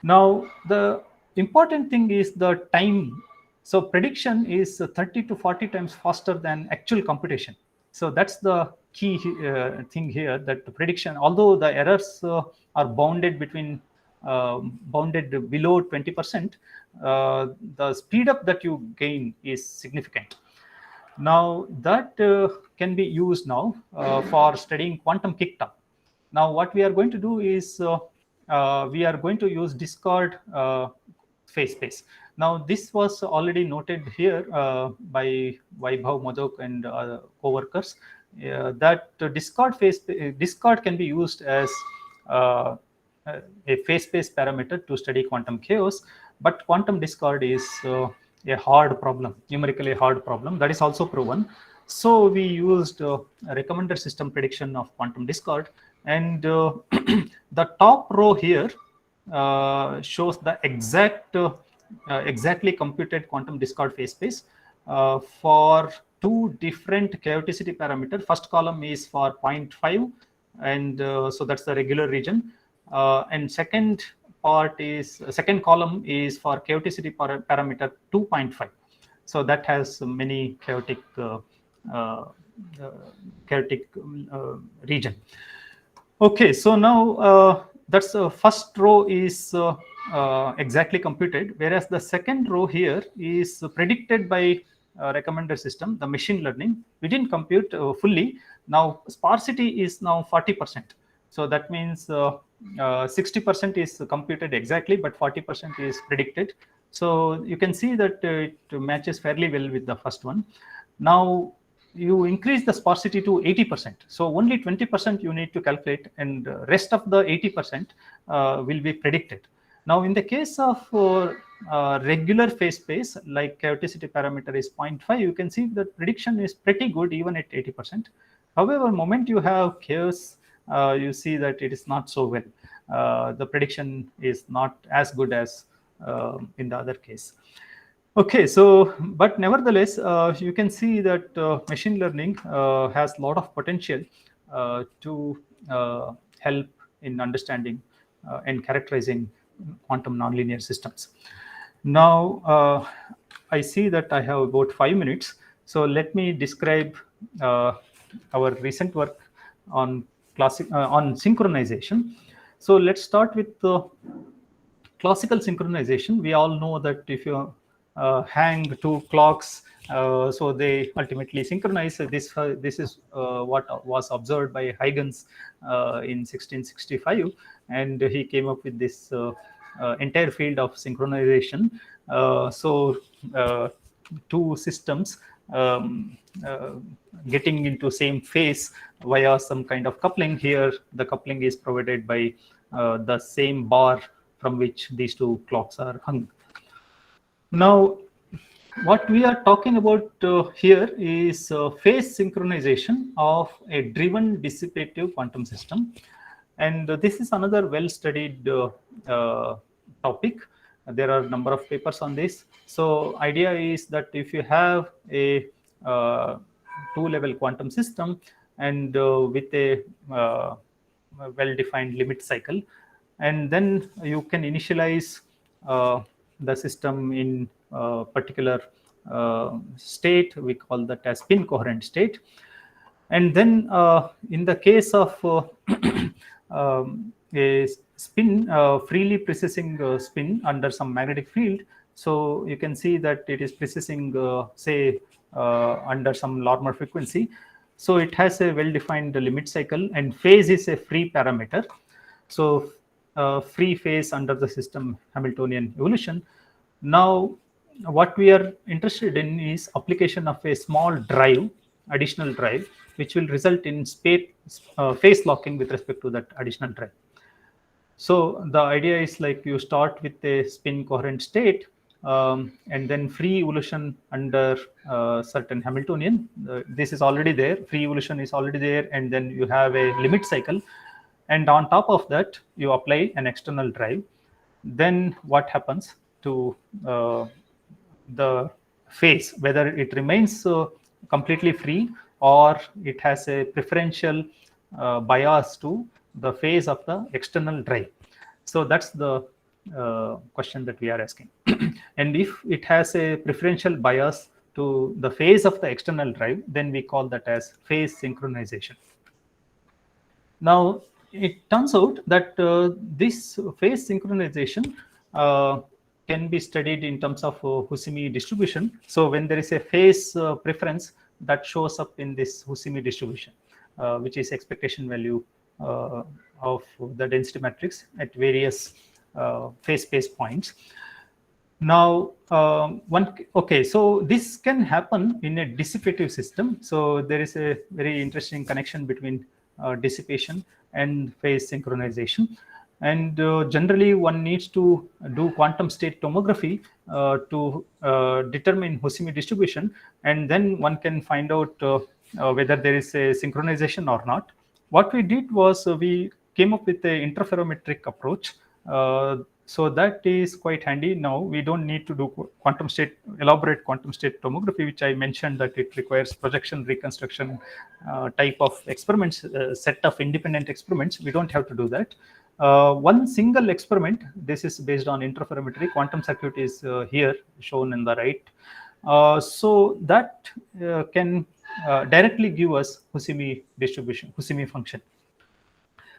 Now, the important thing is the time. So prediction is 30 to 40 times faster than actual computation. So that's the key thing here, that the prediction, although the errors are bounded between bounded below 20%, the speed up that you gain is significant. Now that can be used now for studying quantum kickdown. Now what we are going to do is we are going to use discard phase space. Now this was already noted here by Vaibhav, Madhok and co-workers that discard can be used as a phase space parameter to study quantum chaos, but quantum discard is a hard problem, numerically hard problem. That is also proven. So we used a recommender system prediction of quantum discard, and the top row here shows the exactly computed quantum discard phase space for two different chaoticity parameter. First column is for 0.5, and so that's the regular region, and second column is for chaoticity parameter 2.5. So that has many chaotic region. Okay, so now that's the first row is exactly computed, whereas the second row here is predicted by recommender system, the machine learning. We didn't compute fully. Now sparsity is now 40%. So that means 60% is computed exactly, but 40% is predicted. So you can see that it matches fairly well with the first one. Now you increase the sparsity to 80%. So only 20% you need to calculate, and rest of the 80% will be predicted. Now in the case of regular phase space, like chaoticity parameter is 0.5, you can see that prediction is pretty good even at 80%. However, moment you have chaos, you see that it is not so well. The prediction is not as good as in the other case. Okay, so but nevertheless, you can see that machine learning has a lot of potential to help in understanding and characterizing quantum nonlinear systems. Now, I see that I have about 5 minutes, so let me describe uh, our recent work on on synchronization. So let's start with classical synchronization. We all know that if you hang two clocks, so they ultimately synchronize. This is what was observed by Huygens in 1665, and he came up with this entire field of synchronization. So two systems um, uh, getting into same phase via some kind of coupling. Here the coupling is provided by the same bar from which these two clocks are hung. Now, what we are talking about here is phase synchronization of a driven dissipative quantum system. And this is another well studied topic. There are a number of papers on this. So idea is that if you have a two level quantum system and with a well defined limit cycle, and then you can initialize the system in particular state. We call that as spin coherent state. And then in the case of a spin, freely precessing spin under some magnetic field, so you can see that it is precessing, say, under some Larmor frequency. So it has a well-defined limit cycle, and phase is a free parameter. So free phase under the system Hamiltonian evolution. Now, what we are interested in is application of a small drive, additional drive, which will result in phase locking with respect to that additional drive. So the idea is like you start with a spin coherent state, and then free evolution under certain Hamiltonian. This is already there. Free evolution is already there, and then you have a limit cycle, and on top of that you apply an external drive. Then what happens to the phase, whether it remains completely free or it has a preferential bias to the phase of the external drive. So that's the question that we are asking. And if it has a preferential bias to the phase of the external drive, then we call that as phase synchronization. Now, it turns out that this phase synchronization can be studied in terms of Husimi distribution. So when there is a phase preference, that shows up in this Husimi distribution, which is expectation value of the density matrix at various phase space points. Now, so this can happen in a dissipative system. So there is a very interesting connection between dissipation and phase synchronization. And generally, one needs to do quantum state tomography to determine Husimi distribution, and then one can find out whether there is a synchronization or not. What we did was we came up with an interferometric approach. So that is quite handy. Now we don't need to do elaborate quantum state tomography, which I mentioned that it requires projection reconstruction type of experiments, set of independent experiments. We don't have to do that. One single experiment, this is based on interferometry. Quantum circuit is here shown in the right. So that can directly give us Husimi distribution, Husimi function.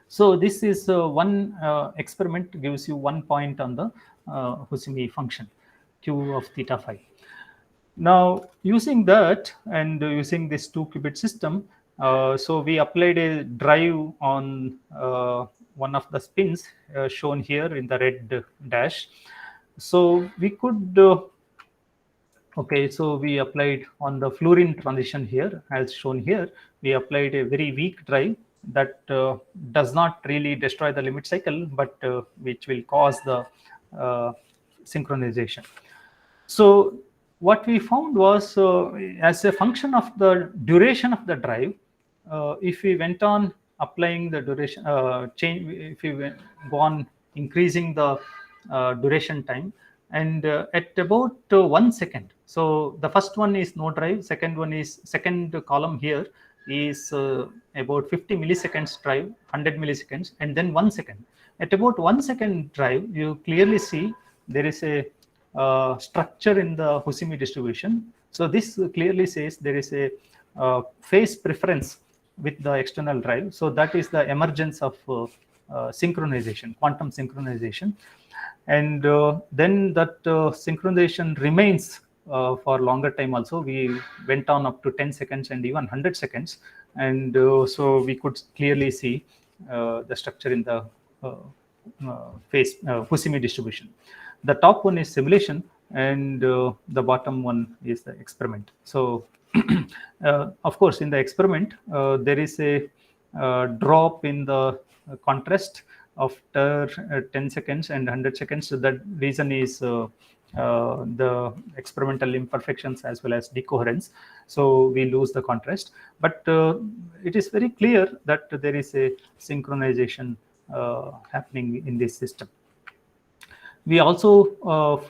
So this is one experiment gives you 1 point on the Husimi function, q of theta phi. Now, using that and using this 2-qubit system, so we applied a drive on one of the spins shown here in the red dash. So we could, okay, so we applied on the fluorine transition here, as shown here, we applied a very weak drive that does not really destroy the limit cycle, but which will cause the synchronization. So what we found was as a function of the duration of the drive, if we went on applying the duration change, if we go on increasing the duration time, and at about 1 second. So the first one is no drive, second column here is about 50 milliseconds drive, 100 milliseconds, and then 1 second. At about 1 second drive, you clearly see there is a structure in the Husimi distribution. So this clearly says there is a phase preference with the external drive. So that is the emergence of synchronization, quantum synchronization. And then that synchronization remains for longer time also. We went on up to 10 seconds and even 100 seconds. And so we could clearly see the structure in the phase Fusimi distribution. The top one is simulation, and the bottom one is the experiment. So, of course, in the experiment, there is a drop in the contrast after 10 seconds and 100 seconds. So that reason is the experimental imperfections as well as decoherence. So we lose the contrast. But it is very clear that there is a synchronization happening in this system. We also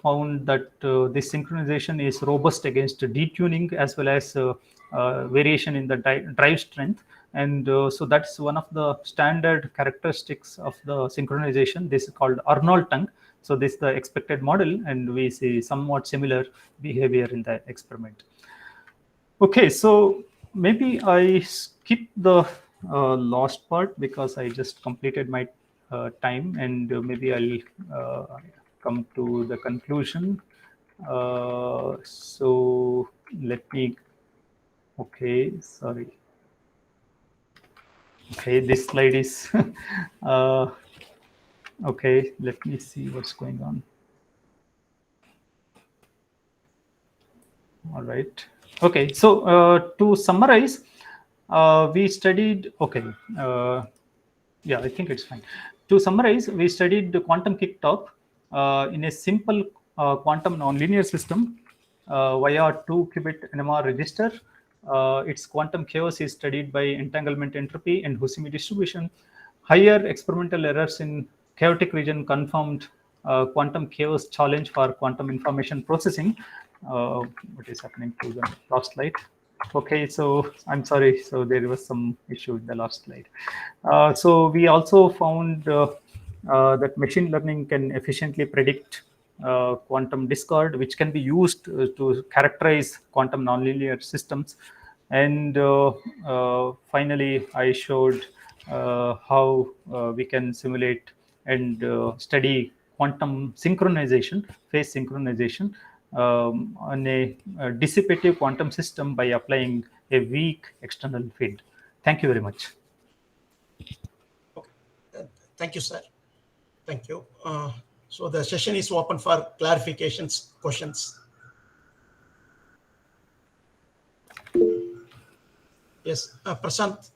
found that this synchronization is robust against detuning as well as variation in the drive strength. And so that's one of the standard characteristics of the synchronization. This is called Arnold tongue. So this is the expected model, and we see somewhat similar behavior in the experiment. Okay, so maybe I skip the last part because I just completed my time, and maybe I'll come to the conclusion. So let me, okay, sorry. Okay, this slide is, okay, let me see what's going on. All right. Okay, so to summarize, we studied, okay, yeah, I think it's fine. To summarize, we studied the quantum kick-off in a simple quantum nonlinear system via 2-qubit NMR register. Its quantum chaos is studied by entanglement entropy and Husimi distribution. Higher experimental errors in chaotic region confirmed quantum chaos challenge for quantum information processing. What is happening to the last slide? Okay, so I'm sorry. So there was some issue in the last slide. So we also found that machine learning can efficiently predict quantum discord, which can be used to characterize quantum nonlinear systems. And finally, I showed how we can simulate and study quantum synchronization, phase synchronization, on a dissipative quantum system by applying a weak external field. Thank you very much. Okay. Thank you, sir. Thank you. So the session is open for clarifications, questions. Yes, Prashant,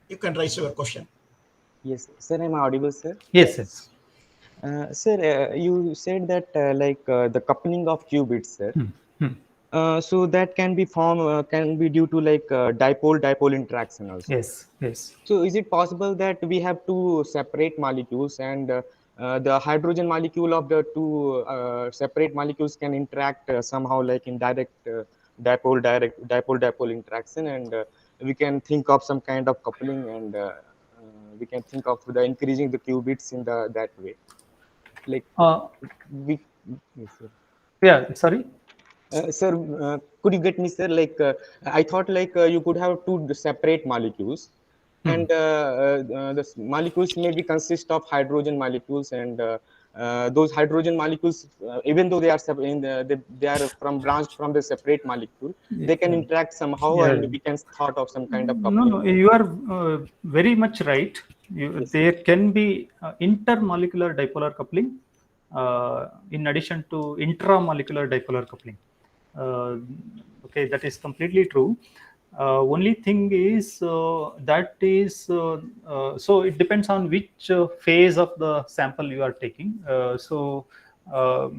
you can raise your question. Yes, sir, I'm audible, sir. Yes, yes. Sir, you said that the coupling of qubits, sir. So that can be due to like dipole interaction also. Yes, yes. So is it possible that we have two separate molecules, and the hydrogen molecule of the two separate molecules can interact somehow like in direct dipole interaction, and we can think of some kind of coupling, and we can think of the increasing the qubits in that way, like we. Yes, sir. Yeah, sorry. Sir, could you get me, sir? Like, I thought like you could have two separate molecules, and the molecules maybe consist of hydrogen molecules, and those hydrogen molecules, even though they are they are branched from the separate molecule, they can interact somehow, and we can thought of some kind of coupling. No, you are very much right. Yes, there can be intermolecular dipolar coupling in addition to intramolecular dipolar coupling. Okay, that is completely true. Only thing is so it depends on which phase of the sample you are taking.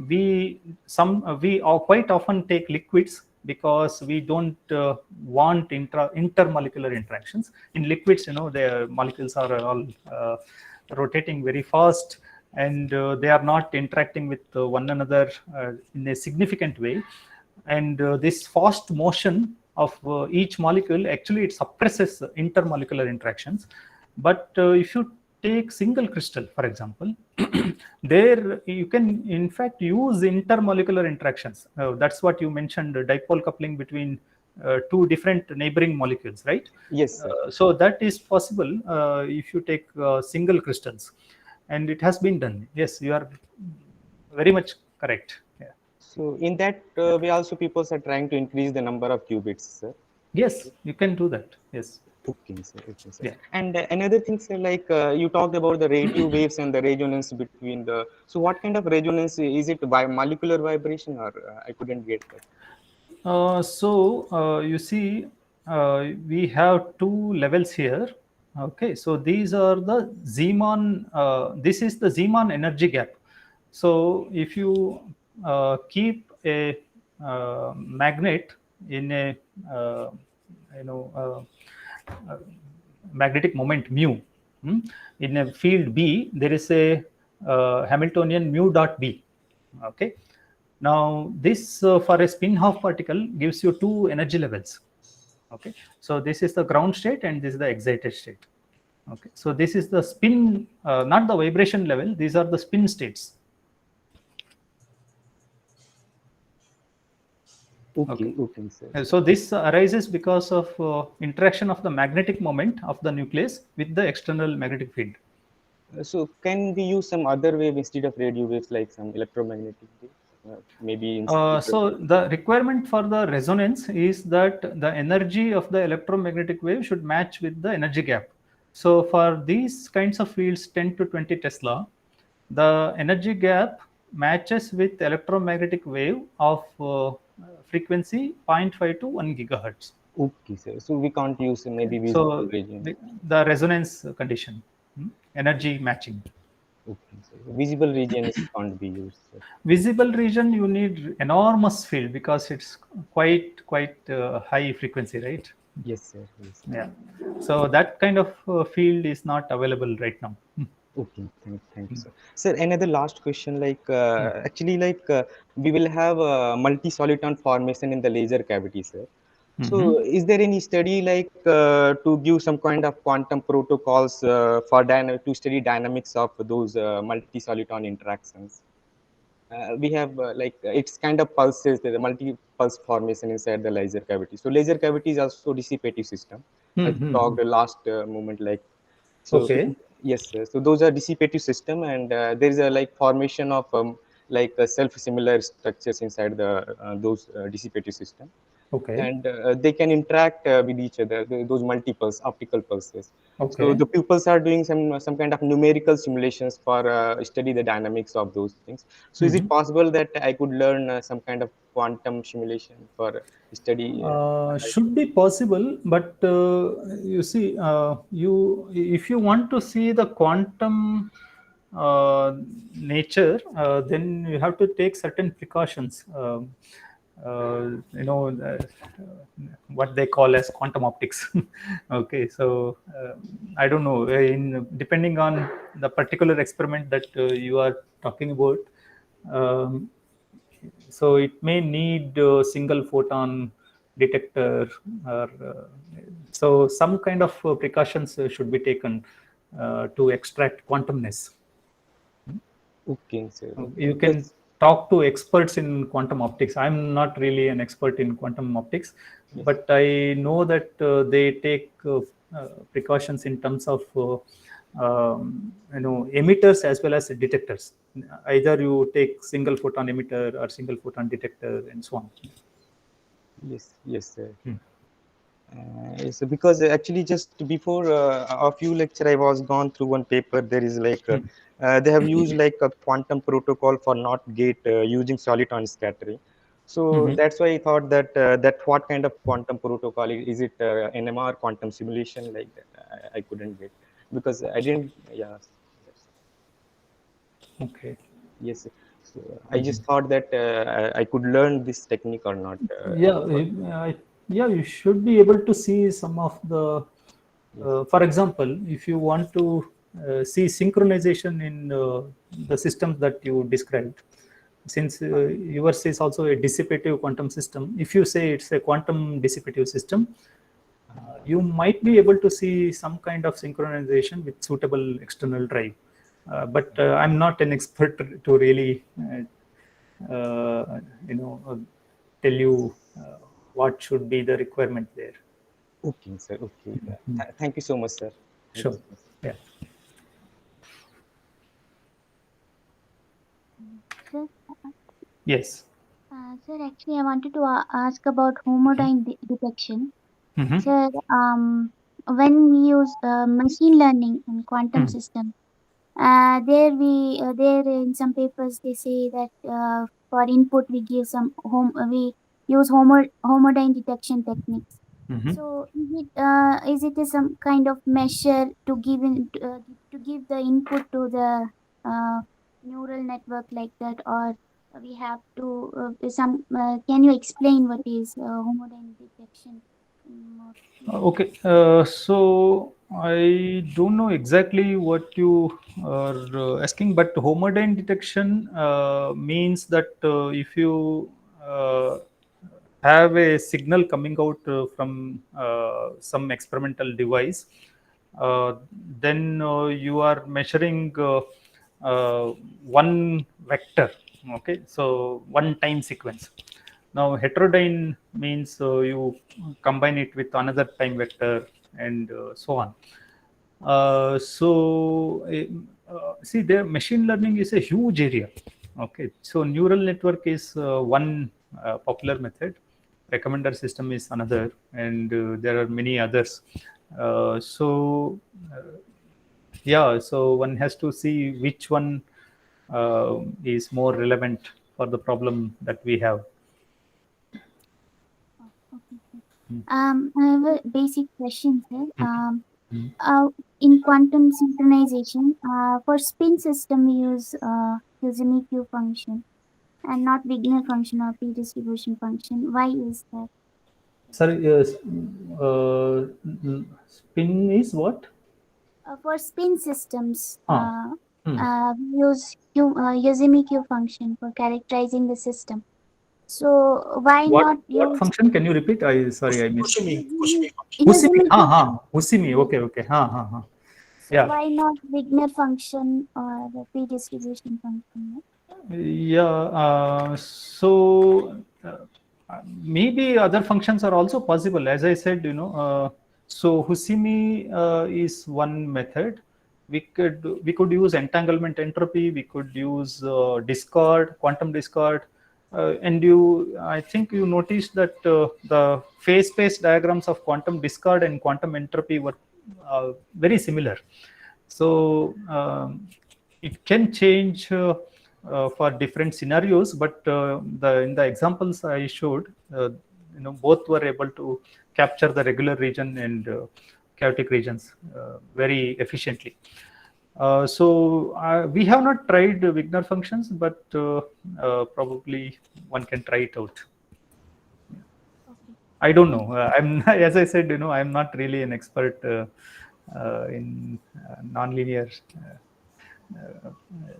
We quite often take liquids because we don't want intermolecular interactions. In liquids, the molecules are all rotating very fast, and they are not interacting with one another in a significant way. And this fast motion of each molecule, actually it suppresses intermolecular interactions. But if you take single crystal, for example, there you can in fact use intermolecular interactions. That's what you mentioned, dipole coupling between two different neighboring molecules, right? Yes, sir. So that is possible if you take single crystals, and it has been done. Yes, you are very much correct. Yeah. So in that way also people are trying to increase the number of qubits, sir. Yes, you can do that. Yes. Okay, sir. Okay, sir. Yeah. And another thing, sir, like you talked about the radio waves and the resonance between the. So what kind of resonance is it? By molecular vibration, or I couldn't get that. You see, we have two levels here. Okay, so these are the Zeeman. This is the Zeeman energy gap. So if you keep a magnet in a uh, you know magnetic moment mu, in a field B, there is a Hamiltonian mu dot B. Okay. Now this for a spin half particle gives you two energy levels. Okay. So this is the ground state and this is the excited state. Okay. So this is the spin, not the vibration level. These are the spin states. Okay, okay, sir. So this arises because of interaction of the magnetic moment of the nucleus with the external magnetic field. So can we use some other wave instead of radio waves, like some electromagnetic wave? Maybe in So the requirement for the resonance is that the energy of the electromagnetic wave should match with the energy gap. So for these kinds of fields 10 to 20 Tesla, the energy gap matches with electromagnetic wave of frequency 0.5 to 1 gigahertz. Okay, sir. So we can't use maybe visible So region. the resonance condition, energy matching. Okay, so visible regions can't be used, sir. Visible region, you need enormous field because it's quite high frequency, right? Yes, sir. Yes. Yeah. So that kind of field is not available right now. Okay, thank you, sir. Sir, another last question, like actually, like we will have a multi-soliton formation in the laser cavity, sir. So, is there any study like to give some kind of quantum protocols for to study dynamics of those multi-soliton interactions? We have like it's kind of pulses, the multi-pulse formation inside the laser cavity. So, laser cavity is also dissipative system, as you talked the last moment, like so. Okay. Yes, sir. So those are dissipative system, and there is a like formation of like self-similar structures inside the those dissipative system, Okay. and they can interact with each other. Those multiples, optical pulses. So Okay. the pupils are doing some kind of numerical simulations for study the dynamics of those things. So is it possible that I could learn some kind of quantum simulation for study? Should be possible, but you see, you if you want to see the quantum nature, then you have to take certain precautions. What they call as quantum optics. Okay, so I don't know. Depending on the particular experiment that you are talking about. Um, so it may need single photon detector, or so some kind of precautions should be taken to extract quantumness. Okay, sir. You can Because talk to experts in quantum optics. I'm not really an expert in quantum optics, yes. but I know that they take precautions in terms of emitters as well as detectors. Either you take single photon emitter or single photon detector and so on. Yes, yes, sir. Yes, because actually just before a few lecture I was gone through one paper. There is like they have used like a quantum protocol for not gate using soliton scattering. So that's why I thought that that what kind of quantum protocol is it? NMR quantum simulation like that? I couldn't get because I didn't. Yeah. Okay. Yes. So I just thought that I could learn this technique or not. Yeah, yeah, you should be able to see some of the. For example, if you want to see synchronization in the systems that you described. Since yours is also a dissipative quantum system, if you say it's a quantum dissipative system, you might be able to see some kind of synchronization with suitable external drive. But I'm not an expert to really, tell you what should be the requirement there. Okay, sir. Okay. Thank you so much, sir. Thank you Sure. so much. Yeah. Sir, Yes. sir, actually, I wanted to ask about homodyne detection. Mm-hmm. Sir, when we use machine learning and quantum system, there in some papers they say that for input we give we use homodyne detection techniques. Mm-hmm. So is it some kind of measure to to give the input to the uh, neural network like that, or we have to some can you explain what is homodyne detection in more detail? Okay, so I don't know exactly what you are asking, but homodyne detection means that if you have a signal coming out from some experimental device, uh, then you are measuring uh, one vector, okay, so one time sequence. Now, heterodyne means you combine it with another time vector and so on. See, there machine learning is a huge area. Okay, so neural network is one popular method. Recommender system is another, and there are many others. Yeah, so one has to see which one is more relevant for the problem that we have. Oh, okay, sir. I have a basic question, sir. Uh, in quantum synchronization, for spin system, we use MEQ function and not Wigner function or p-distribution function. Why is that? Sorry, spin is what? For spin systems, Ah, hmm. we use MEQ function for characterizing the system. So why What not what use function? Can you repeat? Sorry, I missed. Kushimi function. Usimi. MEQ Ha ha. Usimi. function? Okay, okay. Ha ha ha. So Yeah. why not Wigner function or the p-distribution function? Yeah. Maybe other functions are also possible. As I said, so Husimi is one method. We could use entanglement entropy. We could use discord, quantum discord, and I think you noticed that the phase space diagrams of quantum discord and quantum entropy were very similar. So it can change for different scenarios, but in the examples I showed, both were able to capture the regular region and chaotic regions very efficiently. We have not tried Wigner functions, but probably one can try it out. Okay. I don't Thank know. I'm as I said, I'm not really an expert in nonlinear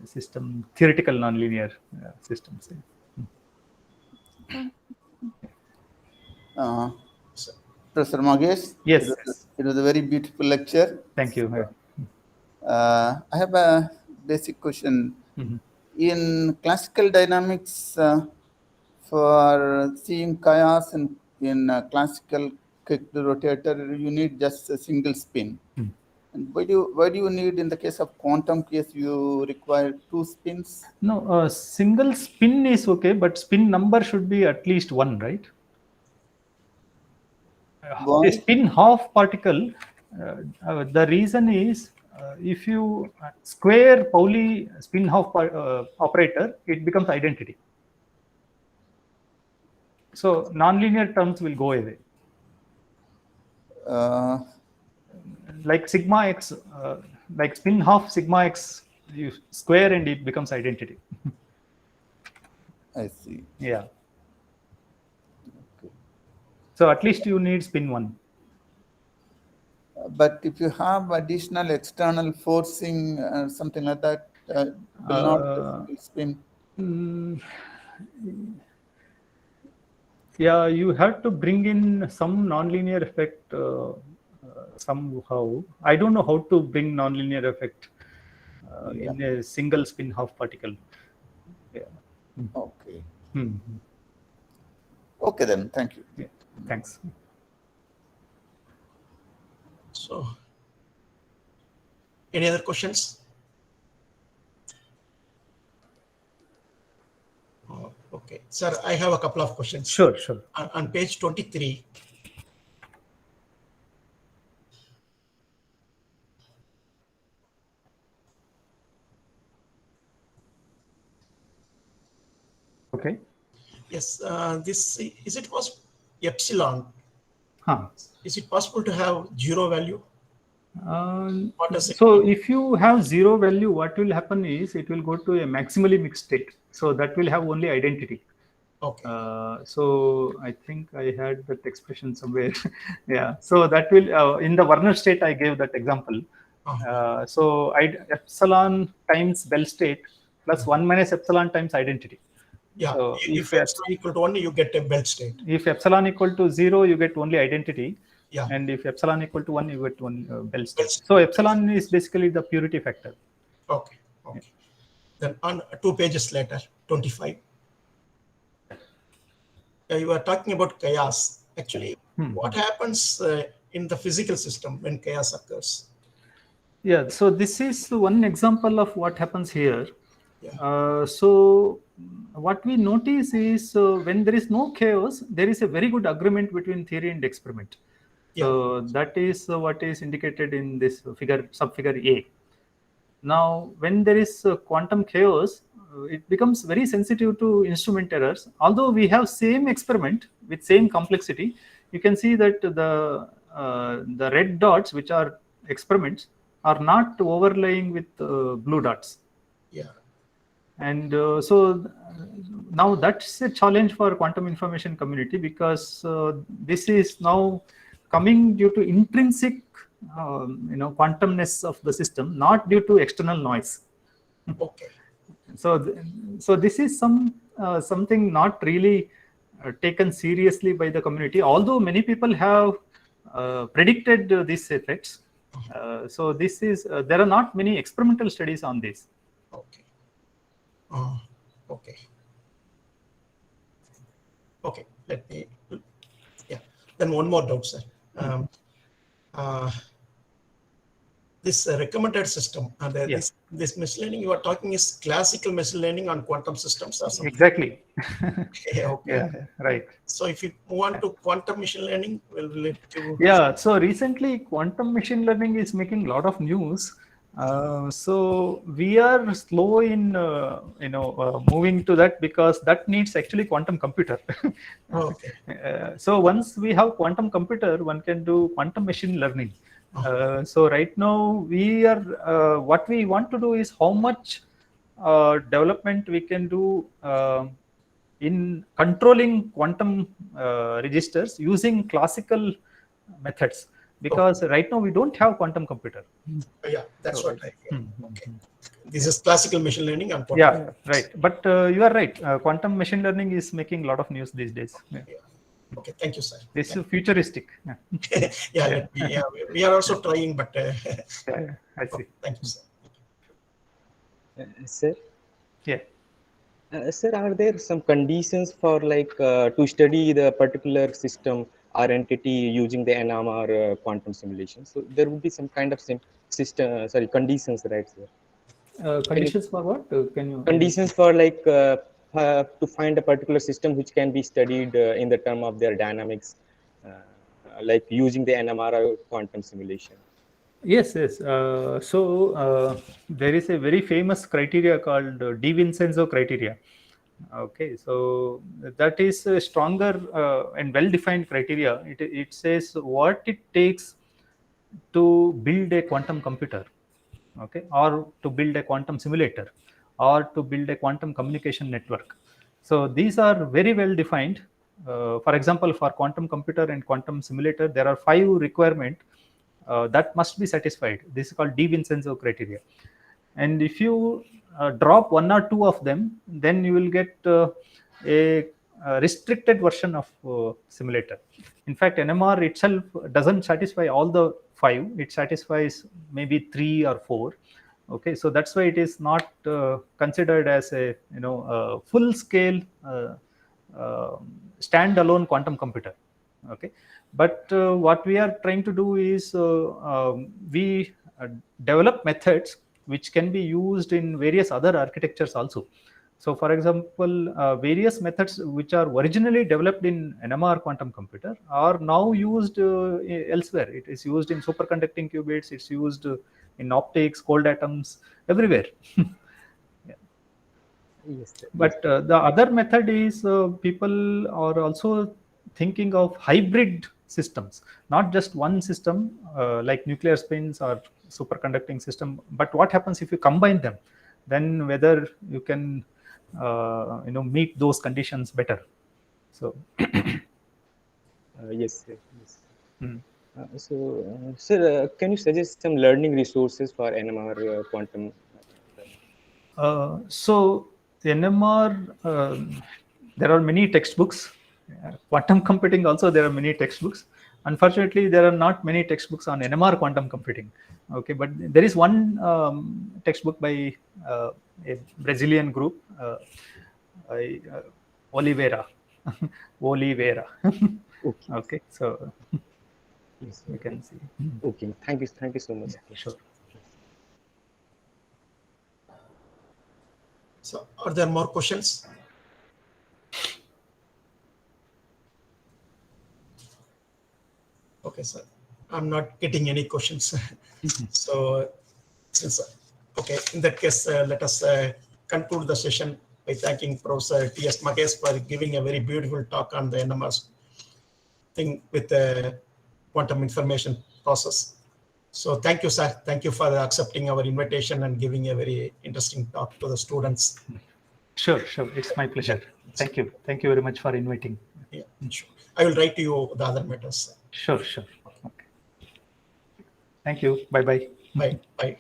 system, theoretical nonlinear systems. thank Uh, Professor Mahesh, Yes, yes. it was a very beautiful lecture. Thank you. I have a basic question. Mhm. In classical dynamics, for seeing chaos in classical kicked rotator, you need just a single spin. And why do you need, in the case of quantum case, you require two spins? No, single spin is okay, but spin number should be at least one, right? A Why? spin half particle, the reason is if you square Pauli spin half operator, it becomes identity. So nonlinear terms will go away. Uh, Like sigma x, like spin half sigma x, you square and it becomes identity. I see. Yeah. Okay. So at least you need spin one. But if you have additional external forcing, something like that, will not the single spin. Yeah, you have to bring in some nonlinear effect somehow. I don't know how to bring nonlinear effect in a single spin half particle. Yeah. Okay. Hmm. Okay then. Thank you. Yeah. Thanks. So, any other questions? Okay, sir, I have a couple of questions. Sure. On page 23, Okay. yes, this is it was epsilon. Huh. Is it possible to have zero value? What does it So mean? if you have zero value, what will happen is it will go to a maximally mixed state. So that will have only identity. Okay. So I think I had that expression somewhere. Yeah. So that will in the Werner state I gave that example. So epsilon times Bell state plus 1 minus epsilon times identity. Yeah. So If epsilon equal to 1, you get a belt state. If epsilon equal to 0, you get only identity. Yeah. And if epsilon equal to 1, you get one Bell state. Bell state. So epsilon is basically the purity factor. Okay. Okay. Then on 2 pages later, 25. You are talking about chaos. Actually, what happens in the physical system when chaos occurs? Yeah, so this is one example of what happens here. Yeah. So what we notice is when there is no chaos, there is a very good agreement between theory and experiment. So that is what is indicated in this figure, subfigure A. Now, when there is quantum chaos, it becomes very sensitive to instrument errors. Although we have same experiment with same complexity, you can see that the red dots, which are experiments, are not overlaying with blue dots. Yeah. And now that's a challenge for quantum information community, because this is now coming due to intrinsic quantumness of the system, not due to external noise. Okay. So this is something not really taken seriously by the community, although many people have predicted these effects. So this is there are not many experimental studies on this. Okay. Okay. Okay. Let me. Yeah. Then one more doubt, sir. This recommended system and this machine learning you are talking is classical machine learning on quantum systems or something. Exactly. Okay. Yeah, right. So if you move on to quantum machine learning, will it to? Yeah. So recently, quantum machine learning is making a lot of news. So we are slow in moving to that, because that needs actually quantum computer. Okay. So once we have quantum computer, one can do quantum machine learning. So right now we are what we want to do is how much development we can do in controlling quantum registers using classical methods, because right now we don't have quantum computer. Yeah, that's what I feel. Okay. This is classical machine learning and quantum. Yeah, right. But you are right. Quantum machine learning is making a lot of news these days. Yeah. Okay, thank you, sir. This is futuristic. Yeah, we are also trying, but I see. thank you, sir. Sir? Yeah. Sir, are there some conditions for to study the particular system or entity using the NMR quantum simulation? So there would be some kind of system, conditions, right, sir? Conditions for what? Can you? Conditions for to find a particular system which can be studied in the term of their dynamics, like using the NMR quantum simulation. Yes. So there is a very famous criteria called DiVincenzo criteria. Okay, so that is a stronger and well-defined criteria. It says what it takes to build a quantum computer, okay, or to build a quantum simulator, or to build a quantum communication network. So these are very well defined. For example, for quantum computer and quantum simulator, there are 5 requirements that must be satisfied. This is called DiVincenzo criteria. And if you drop one or two of them, then you will get a restricted version of simulator. In fact, NMR itself doesn't satisfy all the 5. It satisfies maybe 3 or 4. Okay, so that's why it is not considered as a full scale standalone quantum computer. Okay, but what we are trying to do is we develop methods which can be used in various other architectures also. So for example, various methods which are originally developed in NMR quantum computer are now used elsewhere. It is used in superconducting qubits, it's used in optics, cold atoms, everywhere. Yes, sir. But the other method is people are also thinking of hybrid systems, not just one system like nuclear spins or superconducting system, but what happens if you combine them, then whether you can meet those conditions better. So Yes, sir. Yes. Sir, can you suggest some learning resources for NMR quantum? So NMR, there are many textbooks. Quantum computing also, there are many textbooks. Unfortunately, there are not many textbooks on NMR quantum computing. Okay, but there is one textbook by a Brazilian group, Oliveira. Oliveira. Okay. Okay, so Yes, you can see. okay. Thank you so much. Sure. So are there more questions? Okay, sir. I'm not getting any questions. So since okay, in that case, let us conclude the session by thanking Professor T.S. Mahesh for giving a very beautiful talk on the NMR thing with the quantum information process. So thank you, sir. Thank you for accepting our invitation and giving a very interesting talk to the students. Sure. It's my pleasure. Thank you. Thank you very much for inviting. Yeah, sure. I will write to you the other matters. Sure. Okay. Thank you. Bye. Bye.